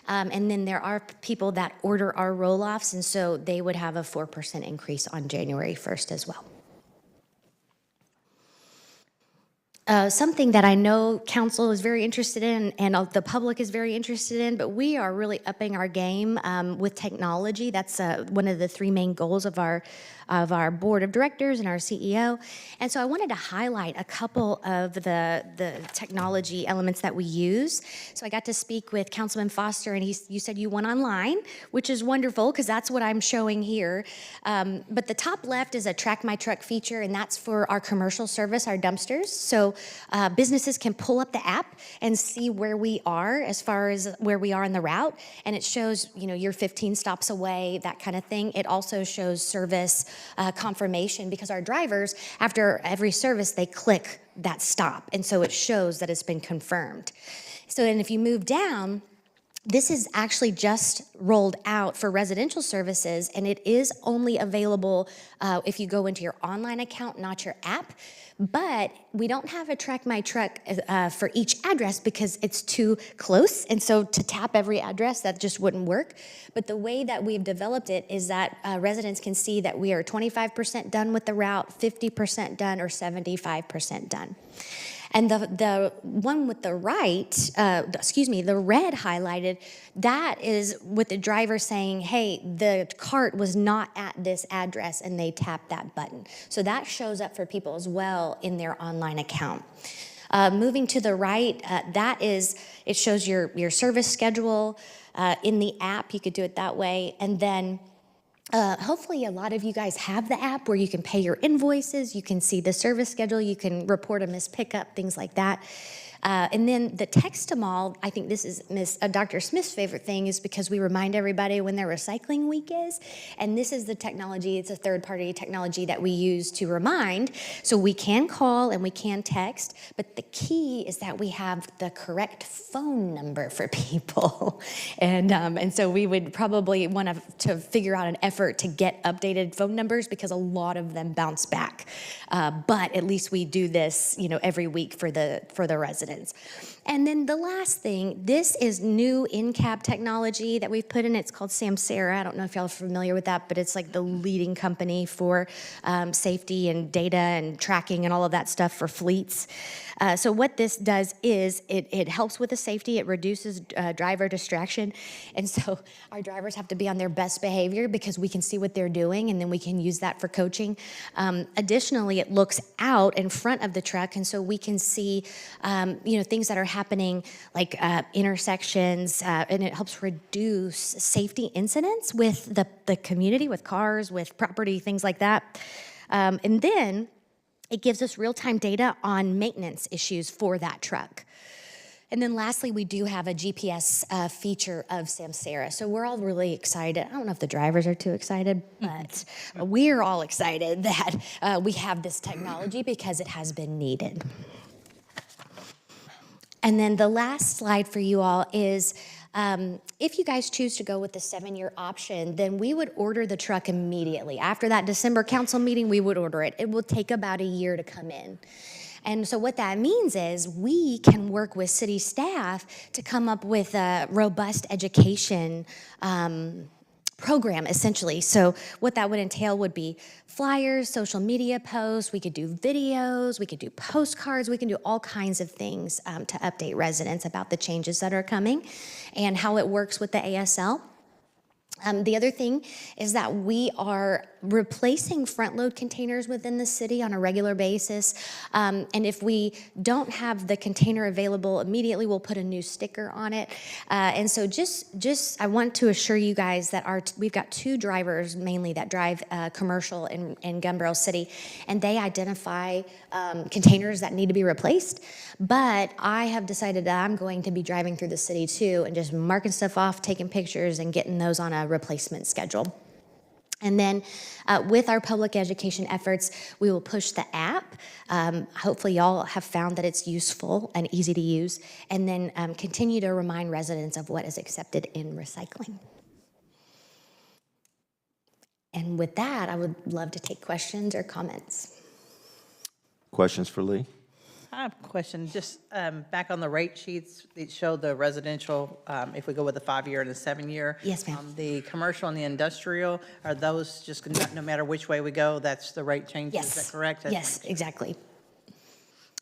And then there are people that order our roll-offs, and so they would have a 4% increase on January 1st as well. Something that I know council is very interested in and the public is very interested in, but we are really upping our game with technology. That's one of the 3 main goals of our board of directors and our CEO. And so I wanted to highlight a couple of the technology elements that we use. So I got to speak with Councilman Foster, and you said you went online, which is wonderful because that's what I'm showing here. But the top left is a Track My Truck feature, and that's for our commercial service, our dumpsters. So businesses can pull up the app and see where we are as far as where we are in the route. And it shows, you're 15 stops away, that kind of thing. It also shows service confirmation because our drivers, after every service, they click that stop. And so it shows that it's been confirmed. So then if you move down, this is actually just rolled out for residential services, and it is only available if you go into your online account, not your app. But we don't have a Track My Truck for each address because it's too close. And so to tap every address, that just wouldn't work. But the way that we've developed it is that residents can see that we are 25% done with the route, 50% done, or 75% done. And the one with the right, the red highlighted, that is with the driver saying, hey, the cart was not at this address, and they tap that button. So that shows up for people as well in their online account. Moving to the right, it shows your service schedule in the app. You could do it that way. And then hopefully a lot of you guys have the app where you can pay your invoices, you can see the service schedule, you can report a missed pickup, things like that. And then the text to all, I think this is Dr. Smith's favorite thing, is because we remind everybody when their recycling week is. And this is the technology, it's a third-party technology that we use to remind. So we can call and we can text, but the key is that we have the correct phone number for people. And so we would probably want to figure out an effort to get updated phone numbers because a lot of them bounce back. But at least we do this, every week for the residents. residents. And then the last thing, this is new in-cab technology that we've put in. It's called Samsara. I don't know if y'all are familiar with that, but it's like the leading company for safety and data and tracking and all of that stuff for fleets. So what this does is it helps with the safety. It reduces driver distraction. And so our drivers have to be on their best behavior because we can see what they're doing, and then we can use that for coaching. Additionally, it looks out in front of the truck, and so we can see things that are happening like intersections, and it helps reduce safety incidents with the community, with cars, with property, things like that. And then it gives us real-time data on maintenance issues for that truck. And then lastly, we do have a GPS feature of Samsara. So we're all really excited. I don't know if the drivers are too excited, but we're all excited that we have this technology because it has been needed. And then the last slide for you all is, if you guys choose to go with the 7-year option, then we would order the truck immediately. After that December council meeting, we would order it. It will take about a year to come in. And so what that means is we can work with city staff to come up with a robust education program, essentially. So what that would entail would be flyers, social media posts, we could do videos, we could do postcards, we can do all kinds of things to update residents about the changes that are coming and how it works with the ASL. The other thing is that we are replacing front load containers within the city on a regular basis. And if we don't have the container available immediately, we'll put a new sticker on it. And so I want to assure you guys that we've got 2 drivers mainly that drive commercial in Gun Barrel City, and they identify containers that need to be replaced. But I have decided that I'm going to be driving through the city too and just marking stuff off, taking pictures, and getting those on a replacement schedule. And then with our public education efforts, we will push the app. Hopefully y'all have found that it's useful and easy to use, and then continue to remind residents of what is accepted in recycling. And with that, I would love to take questions or comments. Questions for Lee? I have a question. Just back on the rate sheets, it showed the residential, if we go with the 5-year and the 7-year. Yes, ma'am. The commercial and the industrial, are those just, no matter which way we go, that's the rate changes? Yes. Is that correct? Yes, exactly.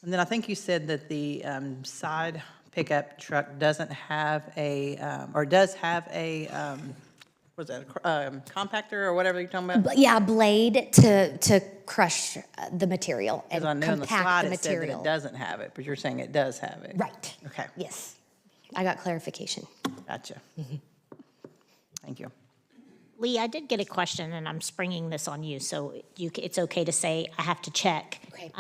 And then I think you said that the side pickup truck doesn't have a, or does have a, what is that, compactor or whatever you're talking about? Yeah, a blade to crush the material and Because I know on the slide compact the it said that material. it doesn't have it, but you're saying it does have it. Right. Okay. Yes. I got clarification. Gotcha. Thank you. Lee, I did get a question, and I'm springing this on you, so it's okay to say I have to check. Okay.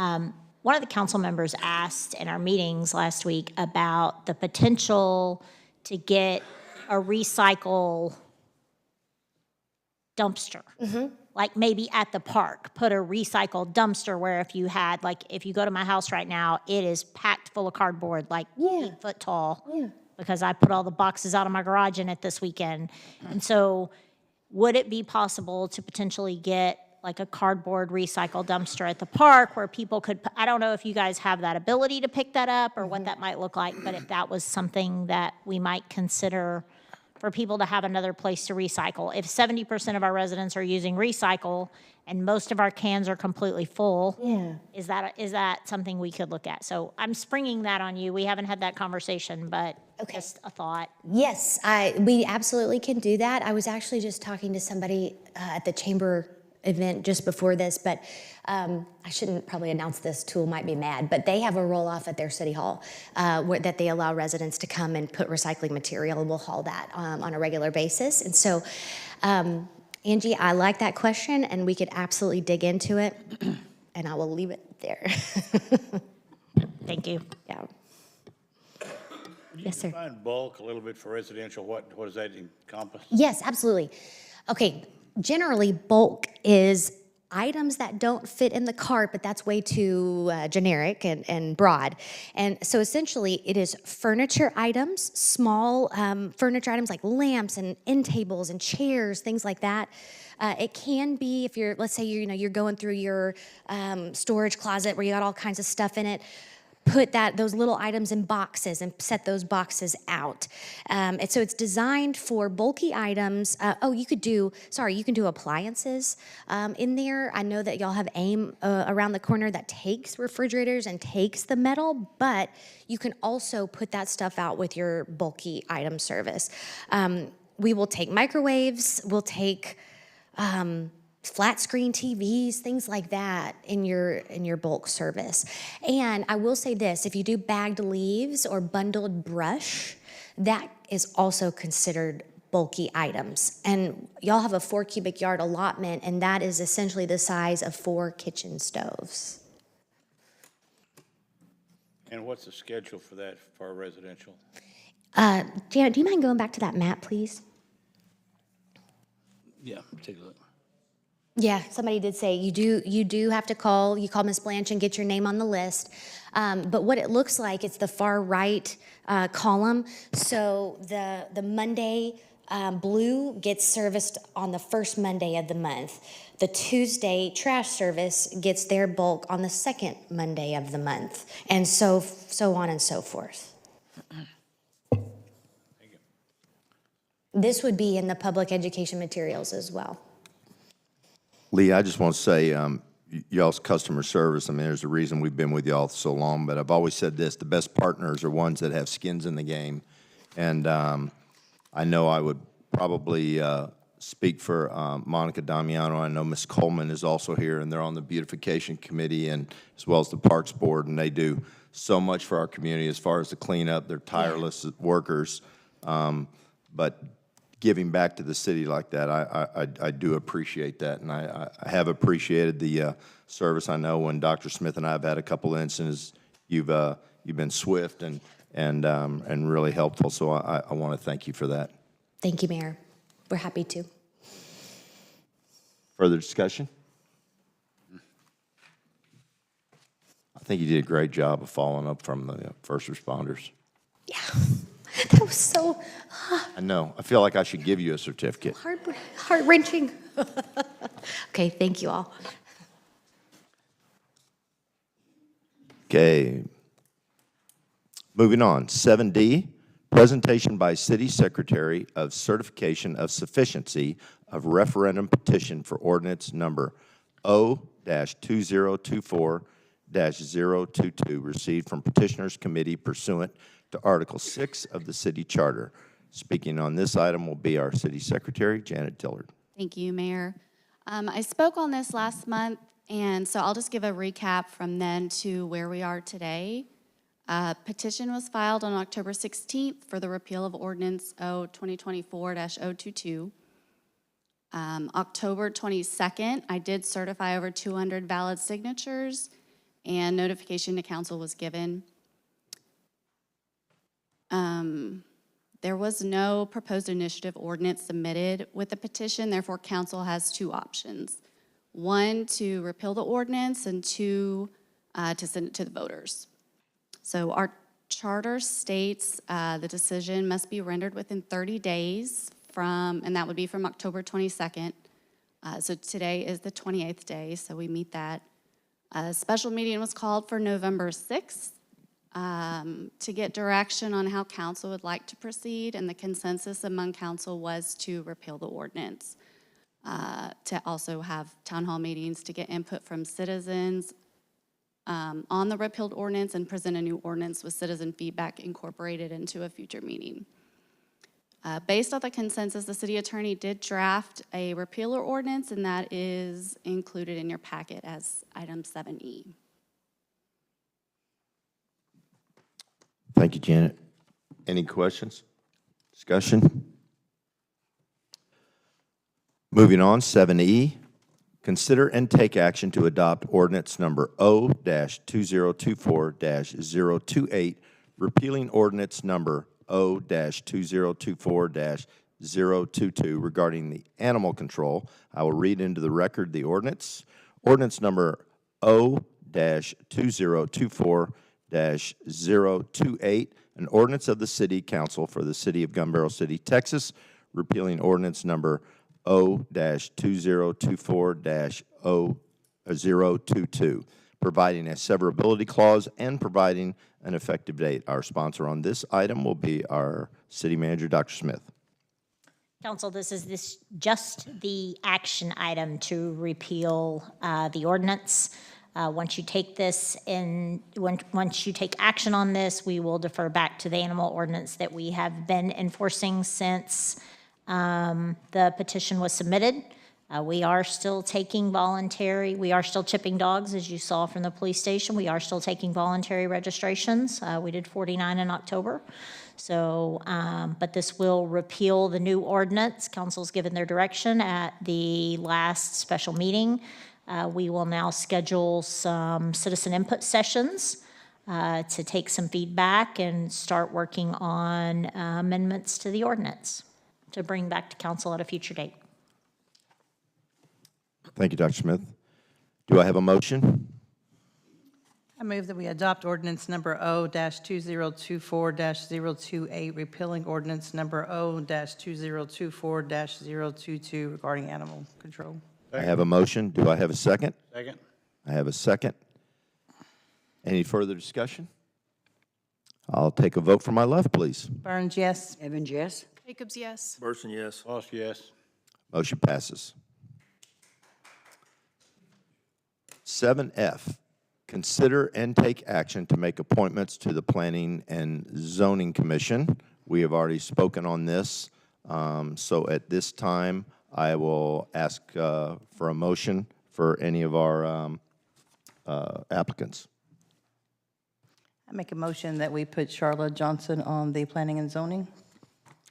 One of the council members asked in our meetings last week about the potential to get a recycle dumpster. Like maybe at the park, put a recycled dumpster where if you had, like, if you go to my house right now, it is packed full of cardboard, like 8 foot tall. Yeah. Because I put all the boxes out of my garage in it this weekend. And so would it be possible to potentially get like a cardboard recycle dumpster at the park where people could, I don't know if you guys have that ability to pick that up or what that might look like, but if that was something that we might consider for people to have another place to recycle. If 70% of our residents are using recycle and most of our cans are completely full, is that something we could look at? So I'm springing that on you. We haven't had that conversation, but just a thought. Yes, we absolutely can do that. I was actually just talking to somebody at the chamber event just before this, but I shouldn't probably announce this, Tool might be mad, but they have a roll-off at their city hall that they allow residents to come and put recycling material, and we'll haul that on a regular basis. And so, Angie, I like that question, and we could absolutely dig into it, and I will leave it there. Thank you. Yeah. Would you Yes, sir. define bulk a little bit for residential? What does that encompass? Yes, absolutely. Okay, generally, bulk is items that don't fit in the cart, but that's way too generic and broad. And so essentially, it is furniture items, small furniture items like lamps and end tables and chairs, things like that. It can be if you're, let's say you're going through your storage closet where you got all kinds of stuff in it. put those little items in boxes and set those boxes out. And so it's designed for bulky items. You can do appliances in there. I know that y'all have AIM around the corner that takes refrigerators and takes the metal, but you can also put that stuff out with your bulky item service. We will take microwaves, we'll take flat screen TVs, things like that in your bulk service. And I will say this, if you do bagged leaves or bundled brush, that is also considered bulky items. And y'all have a 4 cubic yard allotment, and that is essentially the size of 4 kitchen stoves. And what's the schedule for that for our residential? Janet, do you mind going back to that map, please? Yeah, take a look. Yeah, somebody did say you do have to call Ms. Blanche and get your name on the list. But what it looks like, it's the far right column. So the Monday blue gets serviced on the first Monday of the month. The Tuesday trash service gets their bulk on the second Monday of the month, and so on and so forth. This would be in the public education materials as well. Lee, I just want to say, y'all's customer service, I mean, there's a reason we've been with y'all so long, but I've always said this, the best partners are ones that have skins in the game. And I know I would probably speak for Monica Damiano. I know Ms. Coleman is also here, and they're on the beautification committee and as well as the Parks Board, and they do so much for our community as far as the cleanup. They're tireless workers. But giving back to the city like that, I do appreciate that, and I have appreciated the service. I know when Dr. Smith and I have had a couple instances, you've been swift and really helpful. So I want to thank you for that. Thank you, Mayor. We're happy to. Further discussion? I think you did a great job of following up from the first responders. Yeah, that was so I know. I feel like I should give you a certificate. heart-wrenching. Okay, thank you all. Okay. Moving on. 7D, presentation by City Secretary of certification of sufficiency of referendum petition for ordinance number O-2024-022 received from Petitioners Committee pursuant to Article 6 of the City Charter. Speaking on this item will be our City Secretary, Janet Dillard. Thank you, Mayor. I spoke on this last month, and so I'll just give a recap from then to where we are today. Petition was filed on October 16th for the repeal of Ordinance O-2024-022. October 22nd, I did certify over 200 valid signatures, and notification to council was given. There was no proposed initiative ordinance submitted with the petition, therefore council has 2 options. 1, to repeal the ordinance, and 2, to send it to the voters. So our charter states the decision must be rendered within 30 days and that would be from October 22nd. So today is the 28th day, so we meet that. A special meeting was called for November 6th. To get direction on how council would like to proceed, and the consensus among council was to repeal the ordinance. To also have town hall meetings to get input from citizens on the repealed ordinance and present a new ordinance with citizen feedback incorporated into a future meeting. Based on the consensus, the city attorney did draft a repealer ordinance, and that is included in your packet as item 7E. Thank you, Janet. Any questions? Discussion? Moving on, 7E, consider and take action to adopt ordinance number O-2024-028, repealing ordinance number O-2024-022 regarding the animal control. I will read into the record the ordinance. Ordinance number O-2024-028, an ordinance of the City Council for the City of Gun Barrel City, Texas, repealing ordinance number O-2024-022, providing a severability clause, and providing an effective date. Our sponsor on this item will be our city manager, Dr. Smith. Council, this is just the action item to repeal the ordinance. Once you take this once you take action on this, we will defer back to the animal ordinance that we have been enforcing since the petition was submitted. We are still taking we are still chipping dogs, as you saw from the police station. We are still taking voluntary registrations. We did 49 in October. So, but this will repeal the new ordinance. Council's given their direction at the last special meeting. We will now schedule some citizen input sessions to take some feedback and start working on amendments to the ordinance to bring back to council at a future date. Thank you, Dr. Smith. Do I have a motion? I move that we adopt ordinance number O-2024-028, repealing ordinance number O-2024-022 regarding animal control. I have a motion. Do I have a second? Second. I have a second. Any further discussion? I'll take a vote from my left, please. Burns, yes. Evans, yes. Jacobs, yes. Burson, yes. Lost, yes. Motion passes. 7F, consider and take action to make appointments to the Planning and Zoning Commission. We have already spoken on this, so at this time, I will ask for a motion for any of our applicants. I make a motion that we put Charlotte Johnson on the planning and zoning.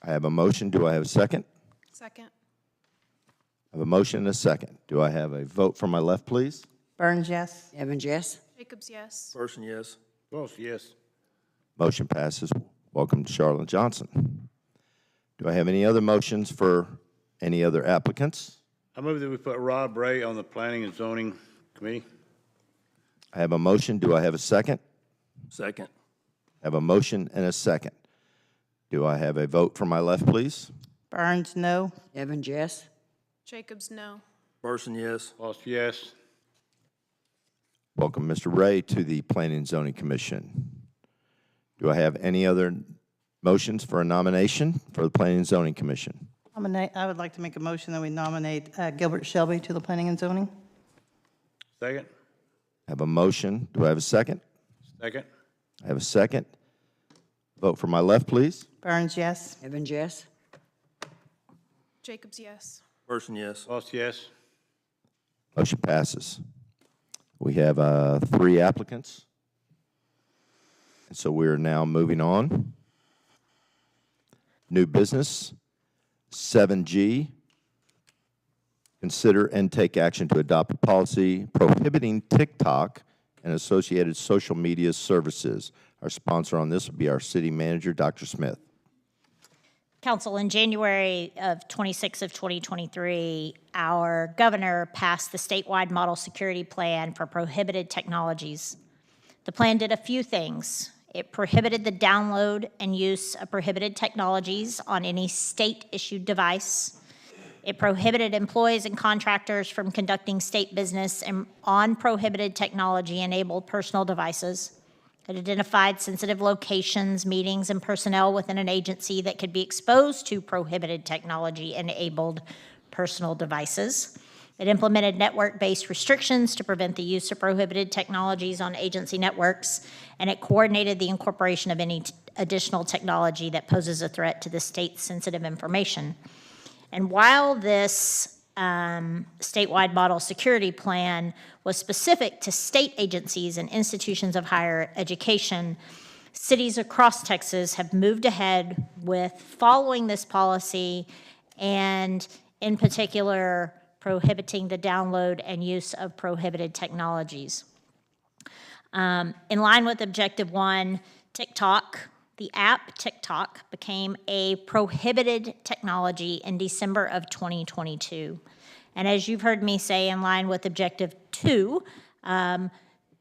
I have a motion. Do I have a second? Second. I have a motion and a second. Do I have a vote from my left, please? Burns, yes. Evans, yes. Jacobs, yes. Burson, yes. Lost, yes. Motion passes. Welcome to Charlotte Johnson. Do I have any other motions for any other applicants? I move that we put Rob Ray on the Planning and Zoning Committee. I have a motion. Do I have a second? Second. I have a motion and a second. Do I have a vote from my left, please? Burns, no. Evans, yes. Jacobs, no. Burson, yes. Lost, yes. Welcome, Mr. Ray, to the Planning and Zoning Commission. Do I have any other motions for a nomination for the Planning and Zoning Commission? I would like to make a motion that we nominate Gilbert Shelby to the planning and zoning. Second. I have a motion. Do I have a second? Second. I have a second. Vote from my left, please. Burns, yes. Evans, yes. Jacobs, yes. Burson, yes. Lost, yes. Motion passes. We have 3 applicants. And so we are now moving on. New business, 7G. Consider and take action to adopt a policy prohibiting TikTok and associated social media services. Our sponsor on this will be our city manager, Dr. Smith. Council, in January of 2023, our governor passed the statewide model security plan for prohibited technologies. The plan did a few things. It prohibited the download and use of prohibited technologies on any state-issued device. It prohibited employees and contractors from conducting state business on prohibited technology-enabled personal devices. It identified sensitive locations, meetings, and personnel within an agency that could be exposed to prohibited technology-enabled personal devices. It implemented network-based restrictions to prevent the use of prohibited technologies on agency networks, and it coordinated the incorporation of any additional technology that poses a threat to the state's sensitive information. And while this statewide model security plan was specific to state agencies and institutions of higher education, cities across Texas have moved ahead with following this policy and, in particular, prohibiting the download and use of prohibited technologies. In line with Objective 1, TikTok, the app TikTok, became a prohibited technology in December of 2022. And as you've heard me say, in line with Objective 2,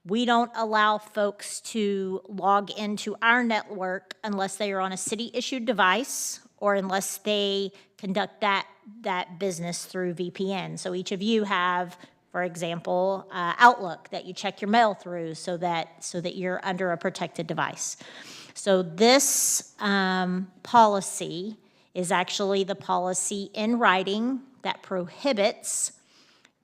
we don't allow folks to log into our network unless they are on a city-issued device or unless they conduct that business through VPN. So each of you have For example, Outlook that you check your mail through so that you're under a protected device. So this policy is actually the policy in writing that prohibits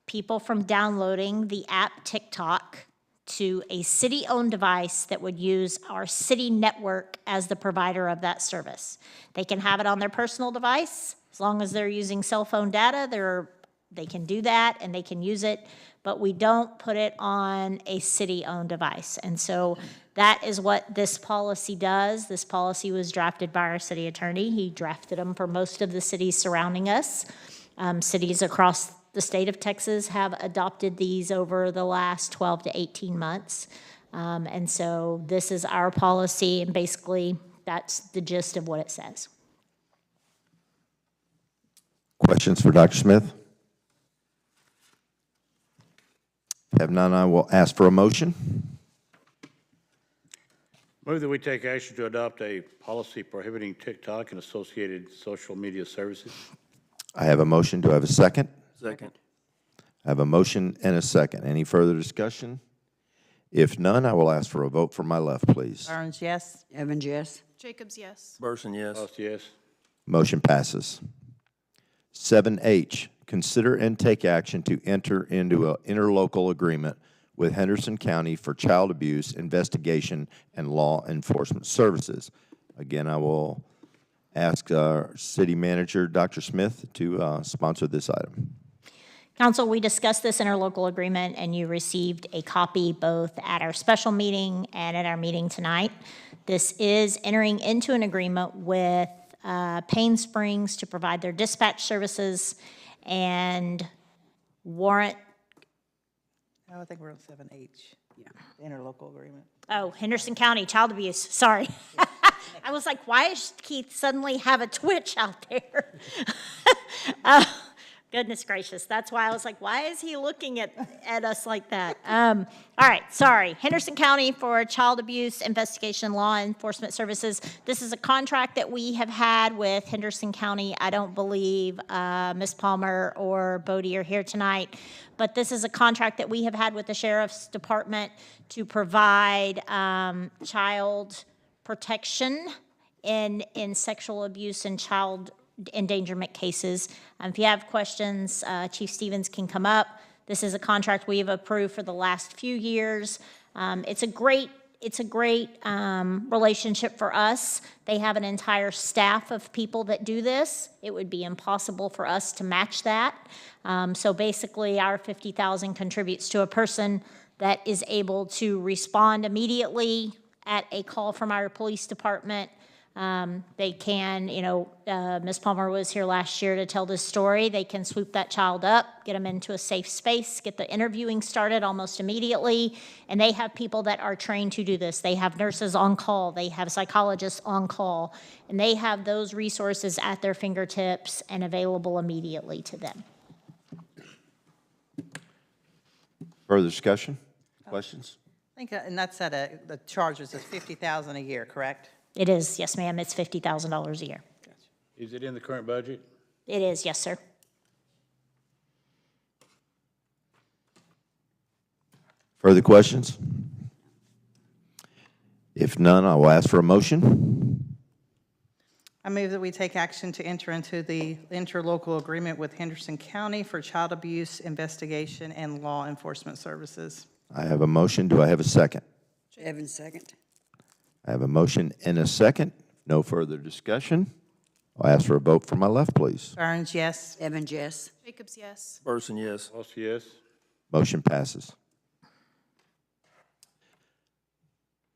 people from downloading the app TikTok to a city-owned device that would use our city network as the provider of that service. They can have it on their personal device. As long as they're using cell phone data, they can do that and they can use it, but we don't put it on a city-owned device. And so that is what this policy does. This policy was drafted by our city attorney. He drafted them for most of the cities surrounding us. Cities across the state of Texas have adopted these over the last 12 to 18 months. And so this is our policy, and basically that's the gist of what it says. Questions for Dr. Smith? Have none, I will ask for a motion. Move that we take action to adopt a policy prohibiting TikTok and associated social media services. I have a motion. Do I have a second? Second. I have a motion and a second. Any further discussion? If none, I will ask for a vote from my left, please. Burns, yes. Evans, yes. Jacobs, yes. Burson, yes. Votes yes. Motion passes. 7H, consider and take action to enter into an interlocal agreement with Henderson County for child abuse investigation and law enforcement services. Again, I will ask our city manager, Dr. Smith, to sponsor this item. Council, we discussed this interlocal agreement, and you received a copy both at our special meeting and at our meeting tonight. This is entering into an agreement with Payne Springs to provide their dispatch services and warrant. Oh, I think we're on 7H. Yeah. Interlocal agreement. Oh, Henderson County Child Abuse, sorry. I was like, why does Keith suddenly have a twitch out there? Goodness gracious, that's why I was like, why is he looking at us like that? All right, sorry. Henderson County for Child Abuse Investigation Law Enforcement Services. This is a contract that we have had with Henderson County. I don't believe Ms. Palmer or Bodie are here tonight, but this is a contract that we have had with the Sheriff's Department to provide child protection in sexual abuse and child endangerment cases. If you have questions, Chief Stevens can come up. This is a contract we have approved for the last few years. It's a great relationship for us. They have an entire staff of people that do this. It would be impossible for us to match that. So basically, our $50,000 contributes to a person that is able to respond immediately at a call from our police department. They can, Ms. Palmer was here last year to tell this story. They can swoop that child up, get them into a safe space, get the interviewing started almost immediately, and they have people that are trained to do this. They have nurses on call, they have psychologists on call, and they have those resources at their fingertips and available immediately to them. Further discussion? Questions? I think, and that's at the charges is $50,000 a year, correct? It is, yes, ma'am. It's $50,000 a year. Is it in the current budget? It is, yes, sir. Further questions? If none, I will ask for a motion. I move that we take action to enter into the interlocal agreement with Henderson County for child abuse investigation and law enforcement services. I have a motion. Do I have a second? Evans, second. I have a motion and a second. No further discussion. I'll ask for a vote from my left, please. Burns, yes. Evans, yes. Jacobs, yes. Burson, yes. Votes yes. Motion passes.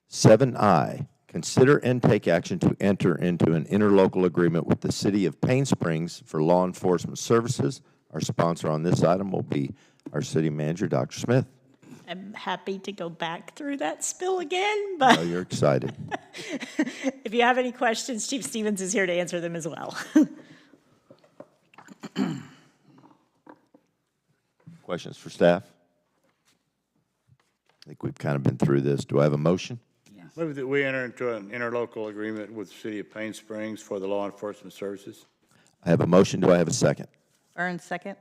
7I, consider and take action to enter into an interlocal agreement with the City of Payne Springs for law enforcement services. Our sponsor on this item will be our city manager, Dr. Smith. I'm happy to go back through that spill again, but Oh, you're excited. if you have any questions, Chief Stevens is here to answer them as well. Questions for staff? I think we've kind of been through this. Do I have a motion? Move that we enter into an interlocal agreement with the City of Payne Springs for the law enforcement services. I have a motion. Do I have a second? Burns, second.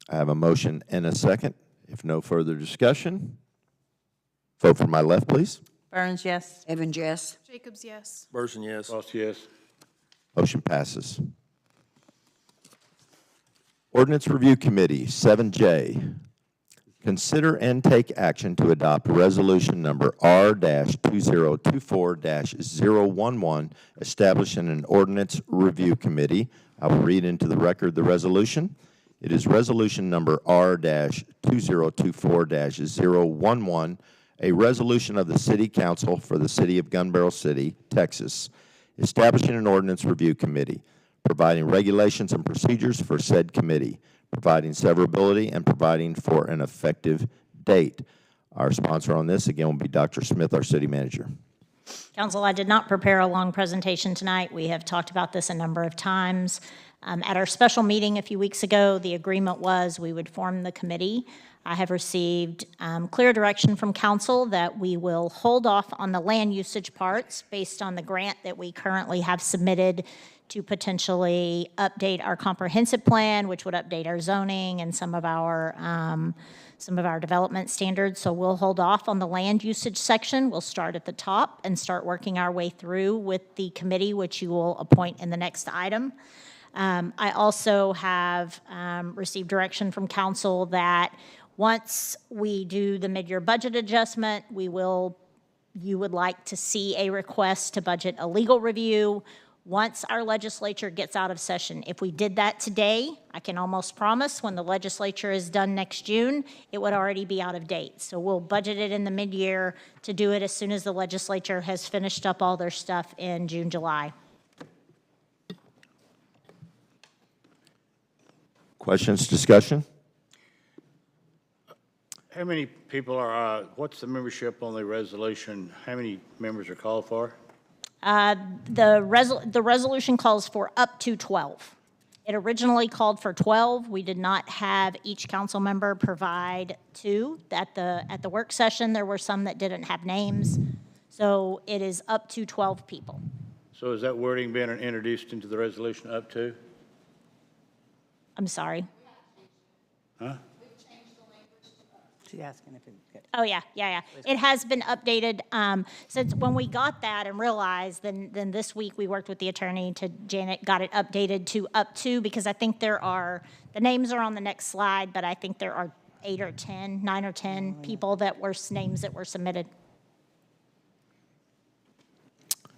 I have a motion and a second. If no further discussion, vote from my left, please. Burns, yes. Evans, yes. Jacobs, yes. Burson, yes. Ross, yes. Motion passes. Ordinance Review Committee, 7J. Consider and take action to adopt resolution number R-2024-011, establishing an ordinance review committee. I will read into the record the resolution. It is resolution number R-2024-011, a resolution of the City Council for the City of Gun Barrel City, Texas, establishing an ordinance review committee, providing regulations and procedures for said committee, providing severability, and providing for an effective date. Our sponsor on this, again, will be Dr. Smith, our city manager. Council, I did not prepare a long presentation tonight. We have talked about this a number of times. At our special meeting a few weeks ago, the agreement was we would form the committee. I have received clear direction from council that we will hold off on the land usage parts based on the grant that we currently have submitted to potentially update our comprehensive plan, which would update our zoning and some of our development standards. So we'll hold off on the land usage section. We'll start at the top and start working our way through with the committee, which you will appoint in the next item. I also have received direction from council that once we do the mid-year budget adjustment, you would like to see a request to budget a legal review once our legislature gets out of session. If we did that today, I can almost promise when the legislature is done next June, it would already be out of date. So we'll budget it in the mid-year to do it as soon as the legislature has finished up all their stuff in June, July. Questions, discussion? How many people are, what's the membership on the resolution? How many members are called for? The resolution calls for up to 12. It originally called for 12. We did not have each council member provide 2. At the work session, there were some that didn't have names. So it is up to 12 people. So is that wording being introduced into the resolution up to? I'm sorry. Huh? She's asking if it. Oh, yeah. It has been updated. Since when we got that and realized, then this week we worked with the attorney to Janet, got it updated to up to, because I think the names are on the next slide, but I think there are 9 or 10 people that were names that were submitted.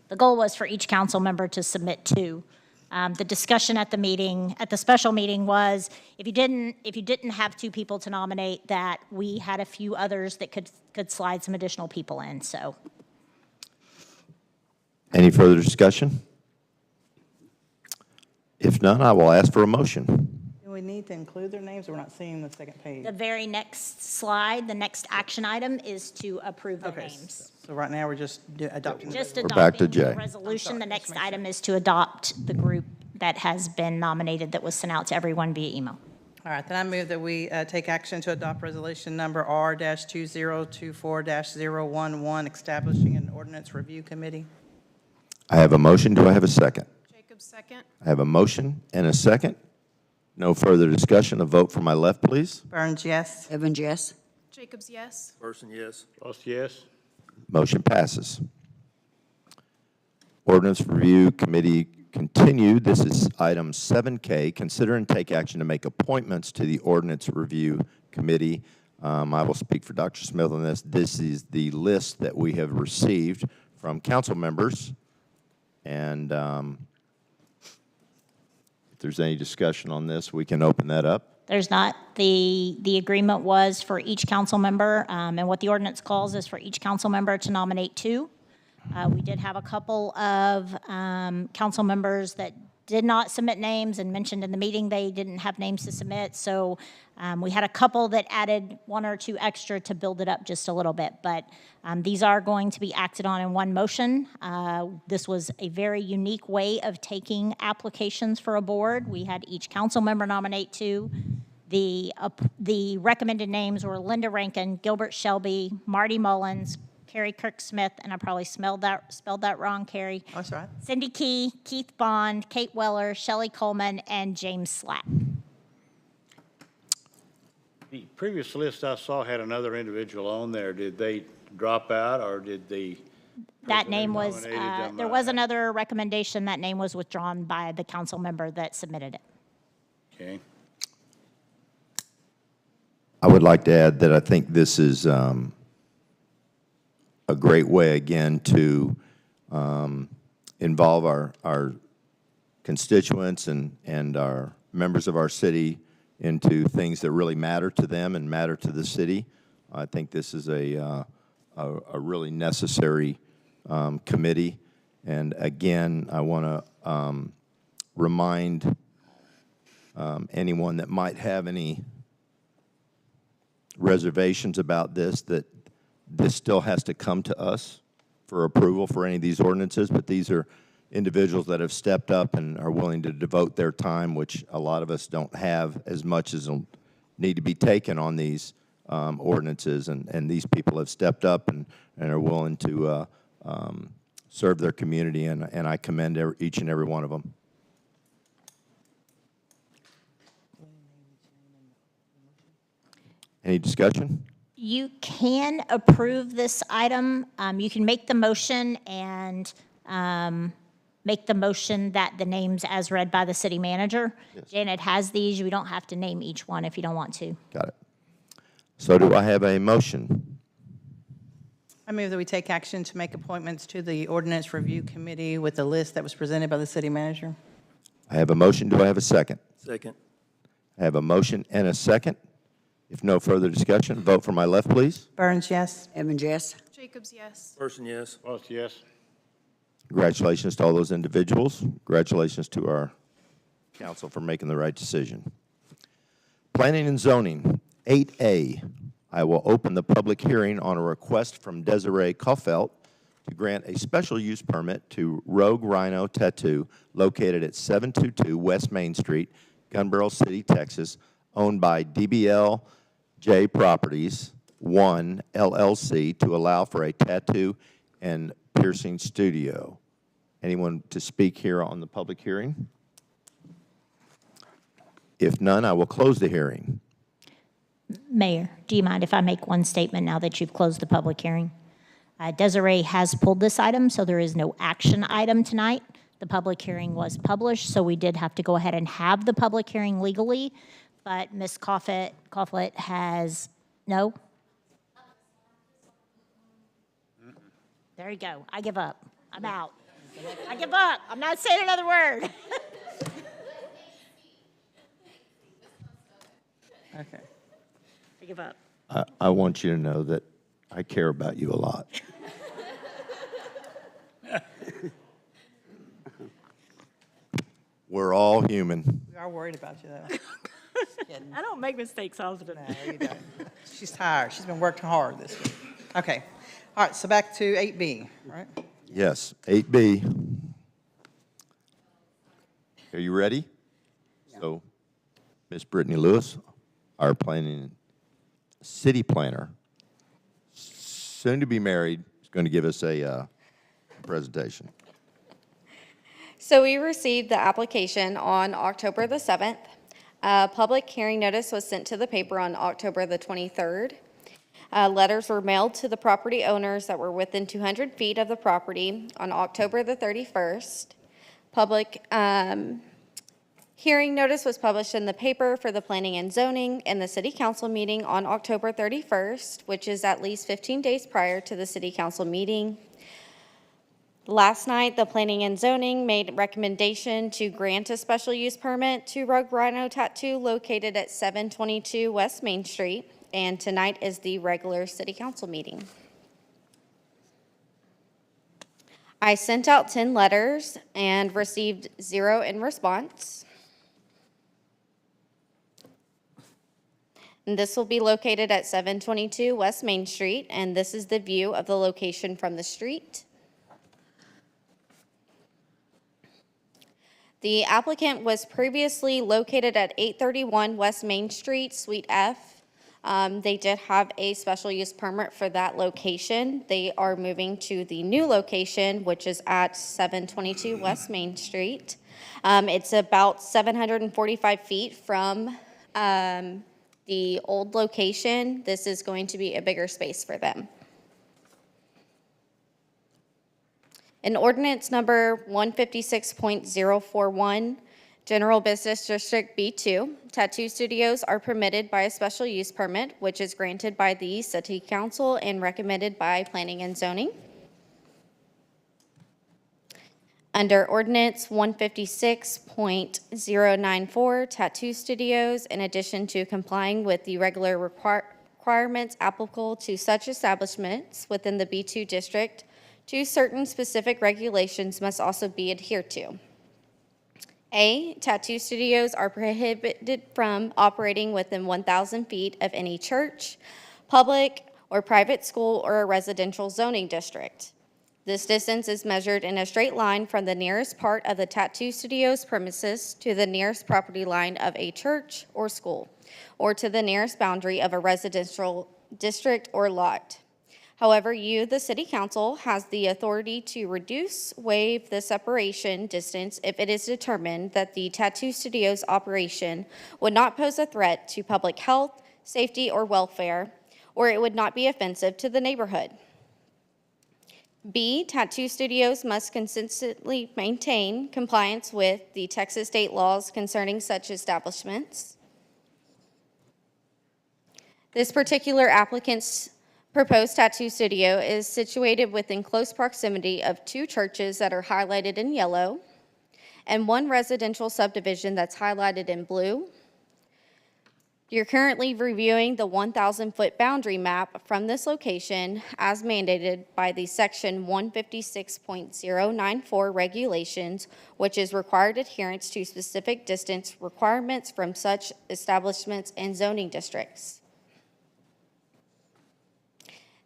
The goal was for each council member to submit 2. The discussion at the special meeting was, if you didn't have 2 people to nominate, that we had a few others that could slide some additional people in, so. Any further discussion? If none, I will ask for a motion. Do we need to include their names, or we're not seeing the second page? The very next slide, the next action item is to approve the names. So right now, we're just adopting. Just We're back to adopting the Jay. resolution. The next item is to adopt the group that has been nominated that was sent out to everyone via email. All right, then I move that we take action to adopt resolution number R-2024-011, establishing an ordinance review committee. I have a motion. Do I have a second? Jacobs, second. I have a motion and a second. No further discussion. A vote from my left, please. Burns, yes. Evans, yes. Jacobs, yes. Burson, yes. Ross, yes. Motion passes. Ordinance Review Committee continued. This is item 7K. Consider and take action to make appointments to the Ordinance Review Committee. I will speak for Dr. Smith on this. This is the list that we have received from council members. And if there's any discussion on this, we can open that up. There's not. The agreement was for each council member, and what the ordinance calls is for each council member to nominate 2. We did have a couple of council members that did not submit names and mentioned in the meeting they didn't have names to submit. So we had a couple that added 1 or 2 extra to build it up just a little bit. But these are going to be acted on in one motion. This was a very unique way of taking applications for a board. We had each council member nominate 2. The recommended names were Linda Rankin, Gilbert Shelby, Marty Mullins, Carrie Kirk Smith, and I probably spelled that wrong, Carrie. Oh, that's right. Cindy Key, Keith Bond, Kate Weller, Shelley Coleman, and James Slack. The previous list I saw had another individual on there. Did they drop out, or did the? That person name that was, nominated them, there was another recommendation. That name was withdrawn by the council member that submitted it. Okay. I would like to add that I think this is a great way, again, to involve our constituents and our members of our city into things that really matter to them and matter to the city. I think this is a really necessary committee. And again, I want to remind anyone that might have any reservations about this, that this still has to come to us for approval for any of these ordinances, but these are individuals that have stepped up and are willing to devote their time, which a lot of us don't have as much as will need to be taken on these ordinances, and these people have stepped up and are willing to serve their community, and I commend each and every one of them. Any discussion? You can approve this item. You can make the motion and make the motion that the names as read by the city manager. Yes. Janet has these. You don't have to name each one if you don't want to. Got it. So do I have a motion? I move that we take action to make appointments to the Ordinance Review Committee with the list that was presented by the city manager. I have a motion. Do I have a second? Second. I have a motion and a second. If no further discussion, vote for my left, please. Burns, yes. Evans, yes. Jacobs, yes. Person, yes. Both yes. Congratulations to all those individuals. Congratulations to our council for making the right decision. Planning and zoning, 8A. I will open the public hearing on a request from Desiree Kaufelt to grant a special use permit to Rogue Rhino Tattoo located at 722 West Main Street, Gun Barrel City, Texas, owned by DBLJ Properties 1 LLC to allow for a tattoo and piercing studio. Anyone to speak here on the public hearing? If none, I will close the hearing. Mayor, do you mind if I make one statement now that you've closed the public hearing? Desiree has pulled this item, so there is no action item tonight. The public hearing was published, so we did have to go ahead and have the public hearing legally, but Ms. Kauflet has, no? There you go. I give up. I'm out. I give up. I'm not saying another word. Okay. I give up. I want you to know that I care about you a lot. We're all human. We are worried about you, though. I don't make mistakes often. No, you don't. She's tired. She's been working hard this week. Okay. All right, so back to 8B, right? Yes, 8B. Are you ready? So, Ms. Brittany Lewis, our city planner, soon to be married, is going to give us a presentation. So we received the application on October the 7th. A public hearing notice was sent to the paper on October the 23rd. Letters were mailed to the property owners that were within 200 feet of the property on October the 31st. Public hearing notice was published in the paper for the planning and zoning and the city council meeting on October 31st, which is at least 15 days prior to the city council meeting. Last night, the planning and zoning made recommendation to grant a special use permit to Rogue Rhino Tattoo located at 722 West Main Street. And tonight is the regular city council meeting. I sent out 10 letters and received 0 in response. And this will be located at 722 West Main Street, and this is the view of the location from the street. The applicant was previously located at 831 West Main Street, Suite F. They did have a special use permit for that location. They are moving to the new location, which is at 722 West Main Street. It's about 745 feet from the old location, this is going to be a bigger space for them. In ordinance number 156.041, General Business District B2, tattoo studios are permitted by a special use permit, which is granted by the City Council and recommended by Planning and Zoning. Under ordinance 156.094, tattoo studios, in addition to complying with the regular requirements applicable to such establishments within the B2 district, two certain specific regulations must also be adhered to. A, tattoo studios are prohibited from operating within 1,000 feet of any church, public or private school, or a residential zoning district. This distance is measured in a straight line from the nearest part of the tattoo studio's premises to the nearest property line of a church or school, or to the nearest boundary of a residential district or lot. However, you, the City Council, has the authority to reduce, waive the separation distance if it is determined that the tattoo studio's operation would not pose a threat to public health, safety, or welfare, or it would not be offensive to the neighborhood. B, tattoo studios must consistently maintain compliance with the Texas state laws concerning such establishments. This particular applicant's proposed tattoo studio is situated within close proximity of two churches that are highlighted in yellow and one residential subdivision that's highlighted in blue. You're currently reviewing the 1,000-foot boundary map from this location as mandated by the section 156.094 regulations, which is required adherence to specific distance requirements from such establishments and zoning districts.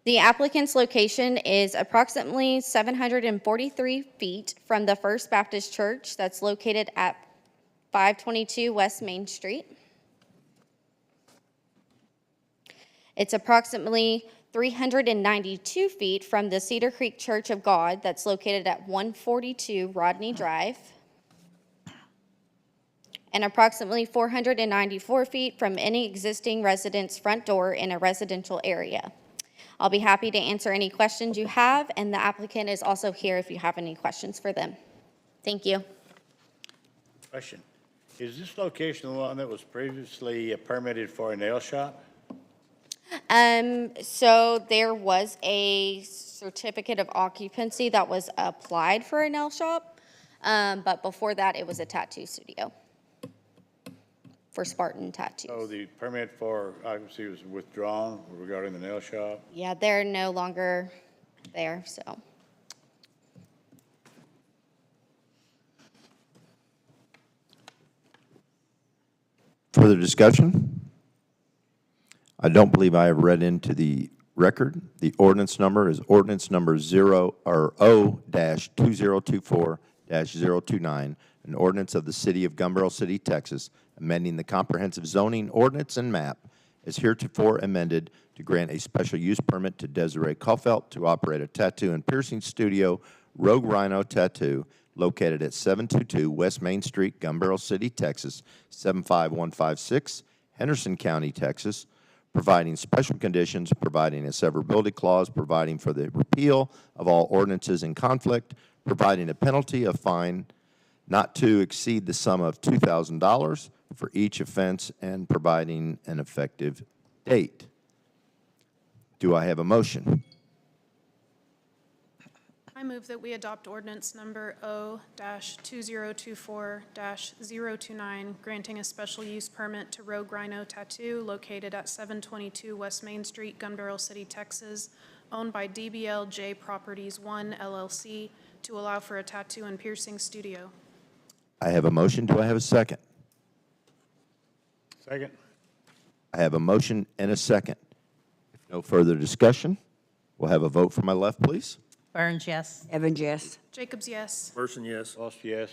The applicant's location is approximately 743 feet from the First Baptist Church that's located at 522 West Main Street. It's approximately 392 feet from the Cedar Creek Church of God that's located at 142 Rodney Drive, and approximately 494 feet from any existing resident's front door in a residential area. I'll be happy to answer any questions you have, and the applicant is also here if you have any questions for them. Thank you. Question. Is this location the one that was previously permitted for a nail shop? So there was a certificate of occupancy that was applied for a nail shop, but before that, it was a tattoo studio for Spartan Tattoos. So the permit for occupancy was withdrawn regarding the nail shop? Yeah, they're no longer there, so. Further discussion? I don't believe I have read into the record. The ordinance number is ordinance number O-2024-029, an ordinance of the City of Gun Barrel City, Texas, amending the comprehensive zoning ordinance and map as heretofore amended to grant a special use permit to Desiree Kaufelt to operate a tattoo and piercing studio, Rogue Rhino Tattoo, located at 722 West Main Street, Gun Barrel City, Texas, 75156, Henderson County, Texas, providing special conditions, providing a severability clause, providing for the repeal of all ordinances in conflict, providing a penalty of fine not to exceed the sum of $2,000 for each offense, and providing an effective date. Do I have a motion? I move that we adopt ordinance number O-2024-029, granting a special use permit to Rogue Rhino Tattoo located at 722 West Main Street, Gun Barrel City, Texas, owned by DBLJ Properties 1 LLC, to allow for a tattoo and piercing studio. I have a motion. Do I have a second? Second. I have a motion and a second. If no further discussion, we'll have a vote from my left, please. Burns, yes. Evans, yes. Jacobs, yes. Person, yes. Lost, yes.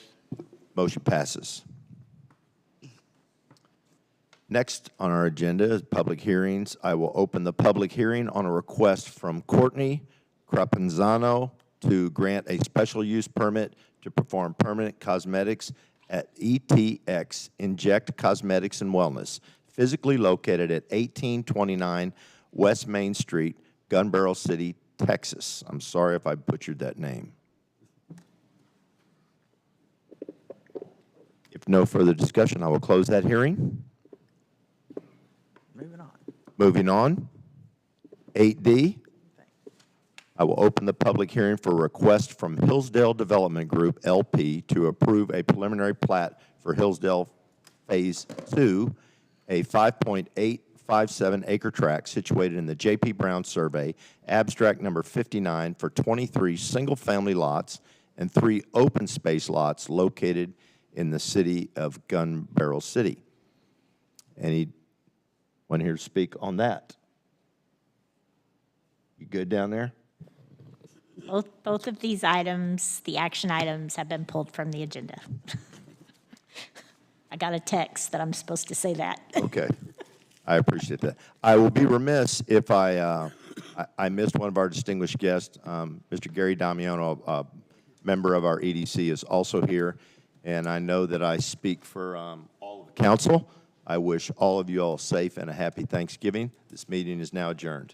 Motion passes. Next on our agenda is public hearings. I will open the public hearing on a request from Courtney Crapanzano to grant a special use permit to perform permanent cosmetics at ETX, Inject Cosmetics and Wellness, physically located at 1829 West Main Street, Gun Barrel City, Texas. I'm sorry if I butchered that name. If no further discussion, I will close that hearing. Moving on. Moving on, 8D, I will open the public hearing for a request from Hillsdale Development Group, LP, to approve a preliminary plat for Hillsdale Phase 2, a 5.857 acre tract situated in the J.P. Brown Survey, abstract number 59, for 23 single-family lots and 3 open space lots located in the city of Gun Barrel City. Anyone here to speak on that? You good down there? Both of these items, the action items, have been pulled from the agenda. I got a text that I'm supposed to say that. Okay. I appreciate that. I will be remiss if I missed one of our distinguished guests. Mr. Gary Damiano, a member of our EDC, is also here, and I know that I speak for all of the council. I wish all of you all a safe and a happy Thanksgiving. This meeting is now adjourned.